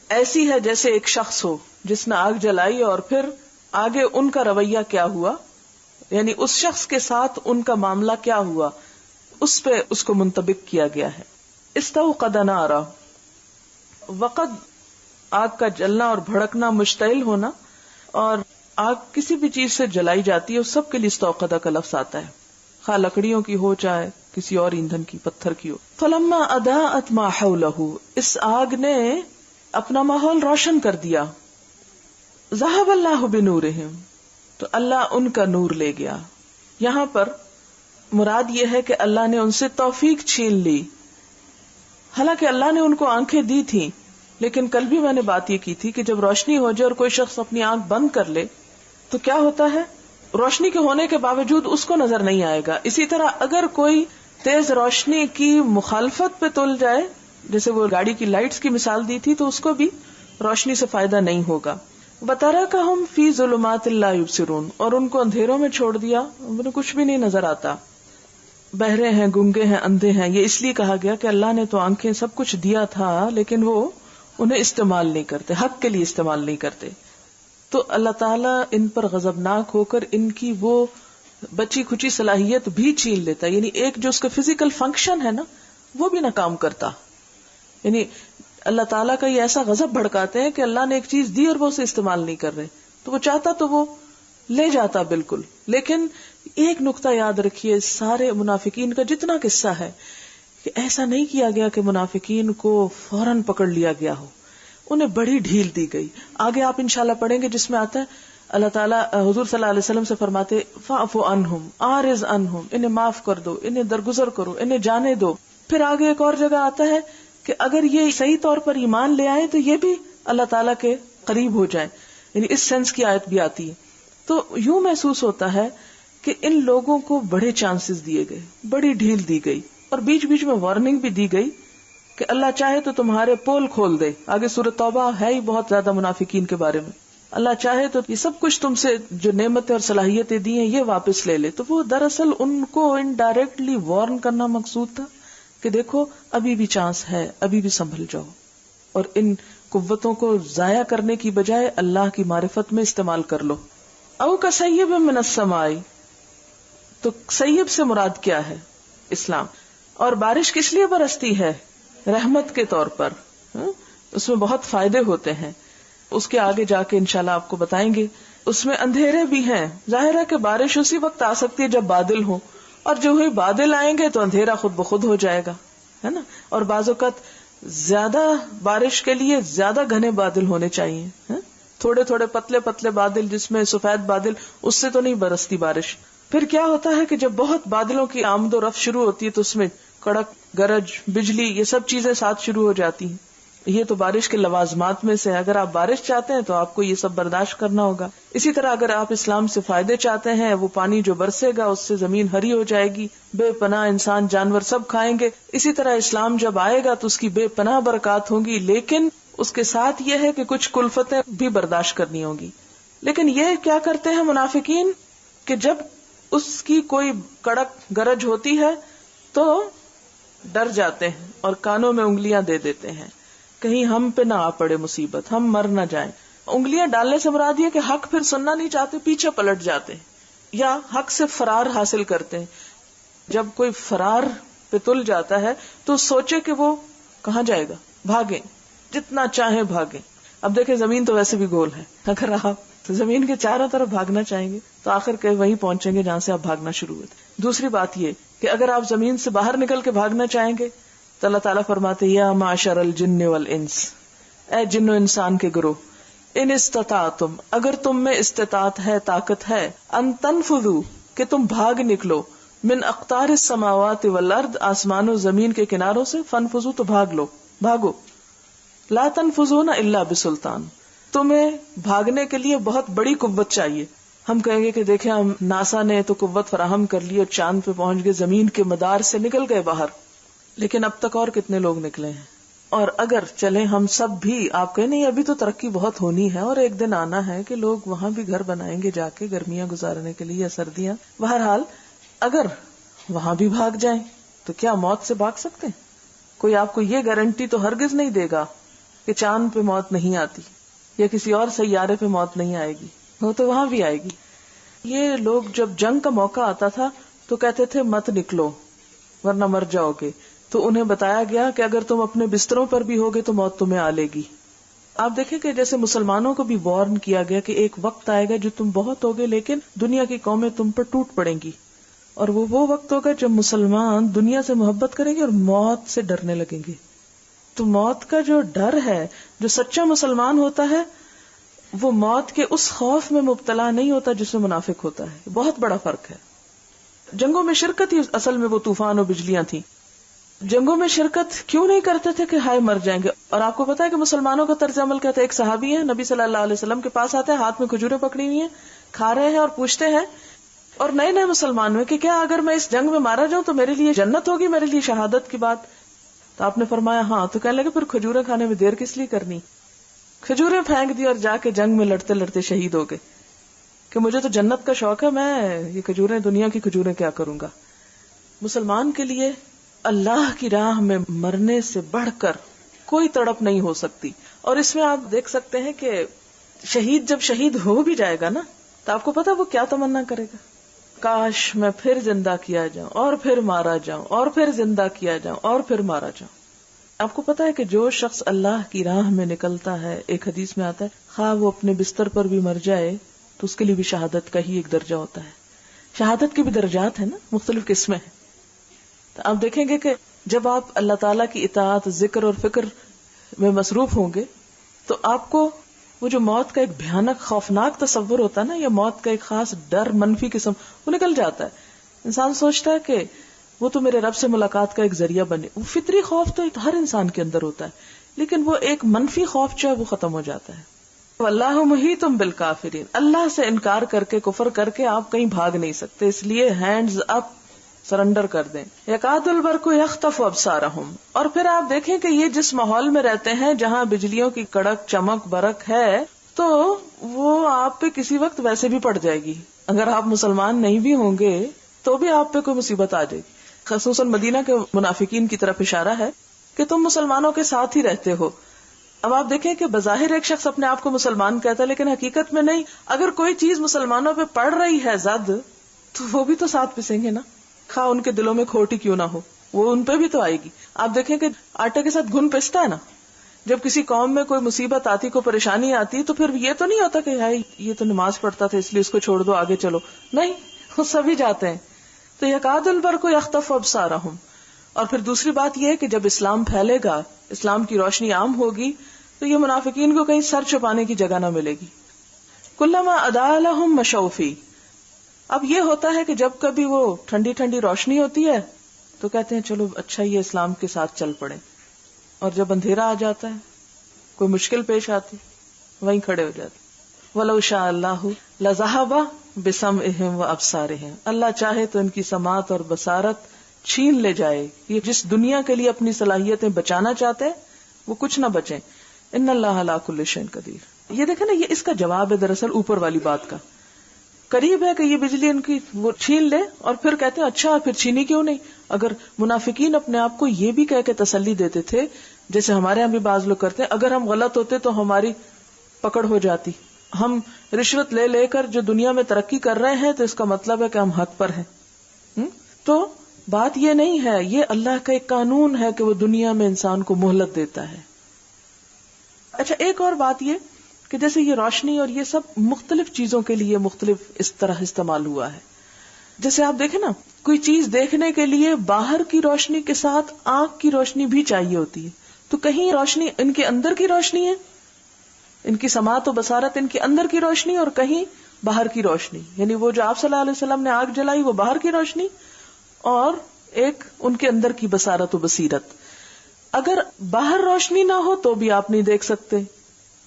ایسی ہے جیسے ایک شخص ہو جس نے آگ جلائی اور پھر آگے ان کا رویہ کیا ہوا، یعنی اس شخص کے ساتھ ان کا معاملہ کیا ہوا، اس پہ اس کو منطبق کیا گیا ہے. استوقد نارا، وقد آگ کا جلنا اور بھڑکنا، مشتعل ہونا، اور آگ کسی بھی چیز سے جلائی جاتی ہے اس سب کے لیے استوقدہ کا لفظ آتا ہے، خواہ لکڑیوں کی ہو چاہے کسی اور ایندھن کی، پتھر کی ہو. فلما اضاءت ما حولہ، اس آگ نے اپنا ماحول روشن کر دیا. ذهب اللہ بنورہم، تو اللہ ان کا نور لے گیا. یہاں پر مراد یہ ہے کہ اللہ نے ان سے توفیق چھین لی. حالانکہ اللہ نے ان کو آنکھیں دی تھی، لیکن کل بھی میں نے بات یہ کی تھی کہ جب روشنی ہو جائے اور کوئی شخص اپنی آنکھ بند کر لے تو کیا ہوتا ہے، روشنی کے ہونے کے باوجود اس کو نظر نہیں آئے گا. اسی طرح اگر کوئی تیز روشنی کی مخالفت پہ تل جائے، جیسے وہ گاڑی کی لائٹس کی مثال دی تھی، تو اس کو بھی روشنی سے فائدہ نہیں ہوگا. وَتَرَكَهُمْ فِي ظُلُمَاتٍ لَا يُبْصِرُونَ، اور ان کو اندھیروں میں چھوڑ دیا، انہیں کچھ بھی نہیں نظر آتا. بہرے ہیں، گنگے ہیں، اندھے ہیں. یہ اس لیے کہا گیا کہ اللہ نے تو آنکھیں سب کچھ دیا تھا لیکن وہ انہیں استعمال نہیں کرتے، حق کے لیے استعمال نہیں کرتے. تو اللہ تعالیٰ ان پر غضبناک ہو کر ان کی وہ بچی کھچی صلاحیت بھی چھین لیتا، یعنی ایک جو اس کا فزیکل فنکشن ہے نا وہ بھی ناکام کرتا. یعنی اللہ تعالیٰ کا یہ ایسا غضب بھڑکاتے ہیں کہ اللہ نے ایک چیز دی اور وہ اسے استعمال نہیں کر رہے، تو وہ چاہتا تو وہ لے جاتا بالکل. لیکن ایک نقطہ یاد رکھیے، سارے منافقین کا جتنا قصہ ہے کہ ایسا نہیں کیا گیا کہ منافقین کو فوراً پکڑ لیا گیا ہو، انہیں بڑی ڈھیل دی گئی. آگے آپ انشاءاللہ پڑھیں گے جس میں آتا ہے اللہ تعالیٰ حضور صلی اللہ علیہ وسلم سے فرماتے فاعف عنہم، اعرض عنہم، انہیں معاف کر دو، انہیں درگزر کرو، انہیں جانے دو. پھر آگے ایک اور جگہ آتا ہے کہ اگر یہ صحیح طور پر ایمان لے آئے تو یہ بھی اللہ تعالیٰ کے قریب ہو جائیں، یعنی اس سینس کی آیت بھی آتی ہے. تو یوں محسوس ہوتا ہے کہ ان لوگوں کو بڑے چانسز دیے گئے، بڑی ڈھیل دی گئی، اور بیچ بیچ میں وارننگ بھی دی گئی کہ اللہ چاہے تو تمہارے پول کھول دے. آگے سورۃ توبہ ہے ہی بہت زیادہ منافقین کے بارے میں. اللہ چاہے تو یہ سب کچھ تم سے جو نعمتیں اور صلاحیتیں دی ہیں یہ واپس لے لے. تو وہ دراصل ان کو انڈائریکٹلی وارن کرنا مقصود تھا کہ دیکھو ابھی بھی چانس ہے، ابھی بھی سنبھل جاؤ، اور ان قوتوں کو ضائع کرنے کی بجائے اللہ کی معرفت میں استعمال کر لو. او کسیب من السماء، تو سیب سے مراد کیا ہے؟ اسلام. اور بارش کس لیے برستی ہے؟ رحمت کے طور پر. اس میں بہت فائدے ہوتے ہیں، اس کے آگے جا کے انشاءاللہ آپ کو بتائیں گے. اس میں اندھیرے بھی ہیں، ظاہر ہے کہ بارش اسی وقت آ سکتی ہے جب بادل ہوں، اور جو ہی بادل آئیں گے تو اندھیرا خود بخود ہو جائے گا، ہے نا. اور بعض اوقات زیادہ بارش کے لیے زیادہ گھنے بادل ہونے چاہیے، تھوڑے تھوڑے پتلے پتلے بادل جس میں سفید بادل، اس سے تو نہیں برستی بارش. پھر کیا ہوتا ہے کہ جب بہت بادلوں کی آمد و رفت شروع ہوتی ہے تو اس میں کڑک، گرج، بجلی، یہ سب چیزیں ساتھ شروع ہو جاتی ہیں. یہ تو بارش کے لوازمات میں سے، اگر آپ بارش چاہتے ہیں تو آپ کو یہ سب برداشت کرنا ہوگا. اسی طرح اگر آپ اسلام سے فائدے چاہتے ہیں، وہ پانی جو برسے گا اس سے زمین ہری ہو جائے گی، بے پناہ انسان جانور سب کھائیں گے. اسی طرح اسلام جب آئے گا تو اس کی بے پناہ برکات ہوں گی، لیکن اس کے ساتھ یہ ہے کہ کچھ کلفتیں بھی برداشت کرنی ہوں گی. لیکن یہ کیا کرتے ہیں منافقین کہ جب اس کی کوئی کڑک گرج ہوتی ہے تو ڈر جاتے ہیں اور کانوں میں انگلیاں دے دیتے ہیں، کہیں ہم پہ نہ آ پڑے مصیبت، ہم مر نہ جائیں. انگلیاں ڈالنے سے مراد یہ کہ حق پھر سننا نہیں چاہتے، پیچھے پلٹ جاتے ہیں یا حق سے فرار حاصل کرتے ہیں. جب کوئی فرار پہ تل جاتا ہے تو سوچے کہ وہ کہاں جائے گا، بھاگیں، جتنا چاہیں بھاگیں. اب دیکھیں زمین تو ویسے بھی گول ہے، اگر آپ زمین کے چاروں طرف بھاگنا چاہیں گے تو آخر کے وہیں پہنچیں گے جہاں سے آپ بھاگنا شروع ہوئے تھے. دوسری بات یہ کہ اگر آپ زمین سے باہر نکل کے بھاگنا چاہیں گے تو اللہ تعالیٰ فرماتے یا معاشر الجن والانس، اے جن و انسان کے گروہ، ان استطاعتم، اگر تم میں استطاعت ہے، طاقت ہے، ان تنفذوا، کہ تم بھاگ نکلو، من اقطار السماوات والارض، آسمان و زمین کے کناروں سے، فانفذوا تو بھاگ لو، بھاگو. لا تنفذون الا بسلطان، تمہیں بھاگنے کے لیے بہت بڑی قوت چاہیے. ہم کہیں گے کہ دیکھیں ہم ناسا نے تو قوت فراہم کر لی اور چاند پہ پہنچ گئے، زمین کے مدار سے نکل گئے باہر، لیکن اب تک اور کتنے لوگ نکلے ہیں. اور اگر چلیں ہم سب بھی، آپ کہیں نہیں ابھی تو ترقی بہت ہونی ہے اور ایک دن آنا ہے کہ لوگ وہاں بھی گھر بنائیں گے جا کے گرمیاں گزارنے کے لیے یا سردیاں، بہرحال اگر وہاں بھی بھاگ جائیں تو کیا موت سے بھاگ سکتے ہیں؟ کوئی آپ کو یہ گارنٹی تو ہرگز نہیں دے گا کہ چاند پہ موت نہیں آتی یا کسی اور سیارے پہ موت نہیں آئے گی، وہ تو وہاں بھی آئے گی. یہ لوگ جب جنگ کا موقع آتا تھا تو کہتے تھے مت نکلو ورنہ مر جاؤ گے، تو انہیں بتایا گیا کہ اگر تم اپنے بستروں پر بھی ہوگے تو موت تمہیں آ لے گی. آپ دیکھیں کہ جیسے مسلمانوں کو بھی وارن کیا گیا کہ ایک وقت آئے گا جو تم بہت ہوگے لیکن دنیا کی قومیں تم پر ٹوٹ پڑیں گی، اور وہ وقت ہوگا جب مسلمان دنیا سے محبت کریں گے اور موت سے ڈرنے لگیں گے. تو موت کا جو ڈر ہے، جو سچا مسلمان ہوتا ہے وہ موت کے اس خوف میں مبتلا نہیں ہوتا جس میں منافق ہوتا ہے. بہت بڑا فرق ہے. جنگوں میں شرکت ہی اصل میں وہ طوفان و بجلیاں تھیں. جنگوں میں شرکت کیوں نہیں کرتے تھے کہ ہائے مر جائیں گے. اور آپ کو پتا ہے کہ مسلمانوں کا طرز عمل کہتا ہے، ایک صحابی ہے نبی صلی اللہ علیہ وسلم کے پاس آتے ہیں، ہاتھ میں کھجوریں پکڑی ہوئی ہیں، کھا رہے ہیں اور پوچھتے ہیں، اور نئے نئے مسلمان ہوئے، کہ کیا اگر میں اس جنگ میں مارا جاؤں تو میرے لیے جنت ہوگی، میرے لیے شہادت کی بات؟ تو آپ نے فرمایا ہاں. تو کہنے لگے پھر کھجوریں کھانے میں دیر کس لیے کرنی؟ کھجوریں پھینک دی اور جا کے جنگ میں لڑتے لڑتے شہید ہو گئے کہ مجھے تو جنت کا شوق ہے، میں یہ کھجوریں، دنیا کی کھجوریں کیا کروں گا. مسلمان کے لیے اللہ کی راہ میں مرنے سے بڑھ کر کوئی تڑپ نہیں ہو سکتی. اور اس میں آپ دیکھ سکتے ہیں کہ شہید جب شہید ہو بھی جائے گا نا تو آپ کو پتا وہ کیا تمنا کرے گا، کاش میں پھر زندہ کیا جاؤں اور پھر مارا جاؤں اور پھر زندہ کیا جاؤں اور پھر مارا جاؤں. آپ کو پتا ہے کہ جو شخص اللہ کی راہ میں نکلتا ہے، ایک حدیث میں آتا ہے، خواہ وہ اپنے بستر پر بھی مر جائے تو اس کے لیے بھی شہادت کا ہی ایک درجہ ہوتا ہے. شہادت کے بھی درجات ہیں نا، مختلف قسمیں ہیں. تو آپ دیکھیں گے کہ جب آپ اللہ تعالیٰ کی اطاعت، ذکر اور فکر میں مصروف ہوں گے تو آپ کو وہ جو موت کا ایک بھیانک خوفناک تصور ہوتا ہے نا، یا موت کا ایک خاص ڈر، منفی قسم، وہ نکل جاتا ہے. انسان سوچتا ہے کہ وہ تو میرے رب سے ملاقات کا ایک ذریعہ بنے. وہ فطری خوف تو ہر انسان کے اندر ہوتا ہے، لیکن وہ ایک منفی خوف جو ہے وہ ختم ہو جاتا ہے. واللہ محیط بالکافرین، اللہ سے انکار کر کے، کفر کر کے آپ کہیں بھاگ نہیں سکتے، اس لیے ہینڈز اپ، سرنڈر کر دیں. یکاد البرق یخطف ابصارہم، اور پھر آپ دیکھیں کہ یہ جس ماحول میں رہتے ہیں جہاں بجلیوں کی کڑک چمک برق ہے تو وہ آپ پہ کسی وقت ویسے بھی پڑ جائے گی. اگر آپ مسلمان نہیں بھی ہوں گے تو بھی آپ پہ کوئی مصیبت آ جائے گی. خصوصاً مدینہ کے منافقین کی طرف اشارہ ہے کہ تم مسلمانوں کے ساتھ ہی رہتے ہو. اب آپ دیکھیں کہ بظاہر ایک شخص اپنے آپ کو مسلمان کہتا ہے لیکن حقیقت میں نہیں. اگر کوئی چیز مسلمانوں پہ پڑ رہی ہے زد تو وہ بھی تو ساتھ پسیں گے نا، خواہ ان کے دلوں میں کھوٹ ہی کیوں نہ ہو، وہ ان پہ بھی تو آئے گی. آپ دیکھیں کہ آٹے کے ساتھ گھن پستا ہے نا. جب کسی قوم میں کوئی مصیبت آتی، کوئی پریشانی آتی تو پھر یہ تو نہیں ہوتا کہ ہائی یہ تو نماز پڑھتا تھا اس لیے اس کو چھوڑ دو آگے چلو، نہیں، وہ سبھی جاتے ہیں. تو یکاد البرق یخطف ابصارہم. اور پھر دوسری بات یہ ہے کہ جب اسلام پھیلے گا، اسلام کی روشنی عام ہوگی تو یہ منافقین کو کہیں سر چھپانے کی جگہ نہ ملے گی. کلما اضاء لهم مشوا فیہ. اب یہ ہوتا ہے کہ جب کبھی وہ ٹھنڈی ٹھنڈی روشنی ہوتی ہے تو کہتے ہیں چلو اچھا یہ اسلام کے ساتھ چل پڑے، اور جب اندھیرا آ جاتا ہے کوئی مشکل پیش آتی وہیں کھڑے ہو جاتے. وَلَوْ شَاءَ اللَّهُ لَذَهَبَ بِسَمْعِهِمْ وَأَبْصَارِهِمْ, اللہ چاہے تو ان کی سماعت اور بصارت چھین لے جائے. یہ جس دنیا کے لیے اپنی صلاحیتیں بچانا چاہتے ہیں وہ کچھ نہ بچیں. ان اللہ علی کل شیء قدیر. یہ دیکھیں نا, یہ اس کا جواب ہے دراصل اوپر والی بات کا. قریب ہے کہ یہ بجلی ان کی وہ چھین لے, اور پھر کہتے ہیں اچھا پھر چھینی کیوں نہیں. اگر منافقین اپنے آپ کو یہ بھی کہہ کے تسلی دیتے تھے, جیسے ہمارے یہاں بھی بعض لوگ کرتے ہیں, اگر ہم غلط ہوتے تو ہماری پکڑ ہو جاتی, ہم رشوت لے لے کر جو دنیا میں ترقی کر رہے ہیں تو اس کا مطلب ہے کہ ہم حق پر ہیں. تو بات یہ نہیں ہے, یہ اللہ کا ایک قانون ہے کہ وہ دنیا میں انسان کو مہلت دیتا ہے. اچھا, ایک اور بات یہ کہ جیسے یہ روشنی اور یہ سب مختلف چیزوں کے لیے مختلف اس طرح استعمال ہوا ہے. جیسے آپ دیکھیں نا, کوئی چیز دیکھنے کے لیے باہر کی روشنی کے ساتھ آنکھ کی روشنی بھی چاہیے ہوتی ہے. تو کہیں روشنی ان کے اندر کی روشنی ہے, ان کی سماعت و بصارت ان کے اندر کی روشنی, اور کہیں باہر کی روشنی, یعنی وہ جو آپ صلی اللہ علیہ وسلم نے آگ جلائی وہ باہر کی روشنی, اور ایک ان کے اندر کی بصارت و بصیرت. اگر باہر روشنی نہ ہو تو بھی آپ نہیں دیکھ سکتے,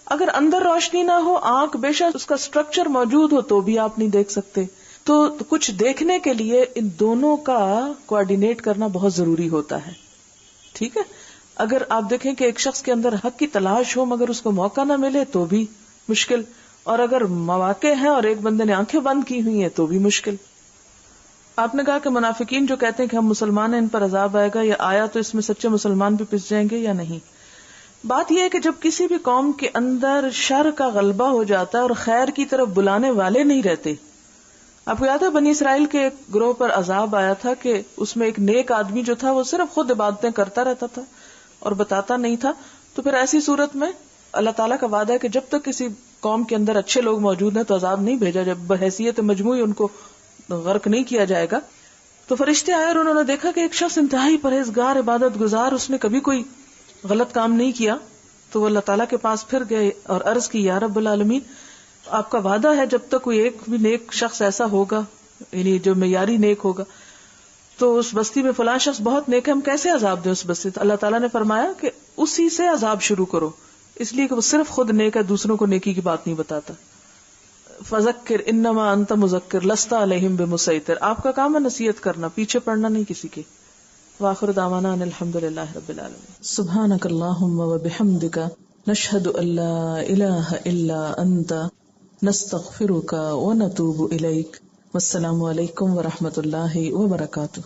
اگر اندر روشنی نہ ہو, آنکھ بے شک اس کا اسٹرکچر موجود ہو تو بھی آپ نہیں دیکھ سکتے. تو کچھ دیکھنے کے لیے ان دونوں کا کوآرڈینیٹ کرنا بہت ضروری ہوتا ہے. ٹھیک ہے, اگر آپ دیکھیں کہ ایک شخص کے اندر حق کی تلاش ہو مگر اس کو موقع نہ ملے تو بھی مشکل, اور اگر مواقع ہیں اور ایک بندے نے آنکھیں بند کی ہوئی ہیں تو بھی مشکل. آپ نے کہا کہ منافقین جو کہتے ہیں کہ ہم مسلمان ہیں ان پر عذاب آئے گا, یا آیا تو اس میں سچے مسلمان بھی پس جائیں گے یا نہیں. بات یہ ہے کہ جب کسی بھی قوم کے اندر شر کا غلبہ ہو جاتا ہے اور خیر کی طرف بلانے والے نہیں رہتے. آپ کو یاد ہے بنی اسرائیل کے ایک گروہ پر عذاب آیا تھا کہ اس میں ایک نیک آدمی جو تھا وہ صرف خود عبادتیں کرتا رہتا تھا اور بتاتا نہیں تھا. تو پھر ایسی صورت میں اللہ تعالیٰ کا وعدہ ہے کہ جب تک کسی قوم کے اندر اچھے لوگ موجود ہیں تو عذاب نہیں بھیجا, جب بحیثیت مجموعی ان کو غرق نہیں کیا جائے گا. تو فرشتے آئے اور انہوں نے دیکھا کہ ایک شخص انتہائی پرہیزگار عبادت گزار, اس نے کبھی کوئی غلط کام نہیں کیا. تو وہ اللہ تعالیٰ کے پاس پھر گئے اور عرض کی, یا رب العالمین, آپ کا وعدہ ہے جب تک کوئی ایک بھی نیک شخص ایسا ہوگا, یعنی جو معیاری نیک ہوگا, تو اس بستی میں فلاں شخص بہت نیک ہے, ہم کیسے عذاب دیں اس بستی. تو اللہ تعالیٰ نے فرمایا کہ اسی سے عذاب شروع کرو, اس لیے کہ وہ صرف خود نیک ہے, دوسروں کو نیکی کی بات نہیں بتاتا. فذکر انما انت مذکر لست علیہم بمسیطر, آپ کا کام ہے نصیحت کرنا, پیچھے پڑنا نہیں کسی کے. وآخر دعوانا ان الحمدللہ رب العالمین. سبحانک اللہم وبحمدک نشہد ان لا الہ الا انت نستغفرک ونتوب الیک. والسلام علیکم ورحمۃ اللہ وبرکاتہ.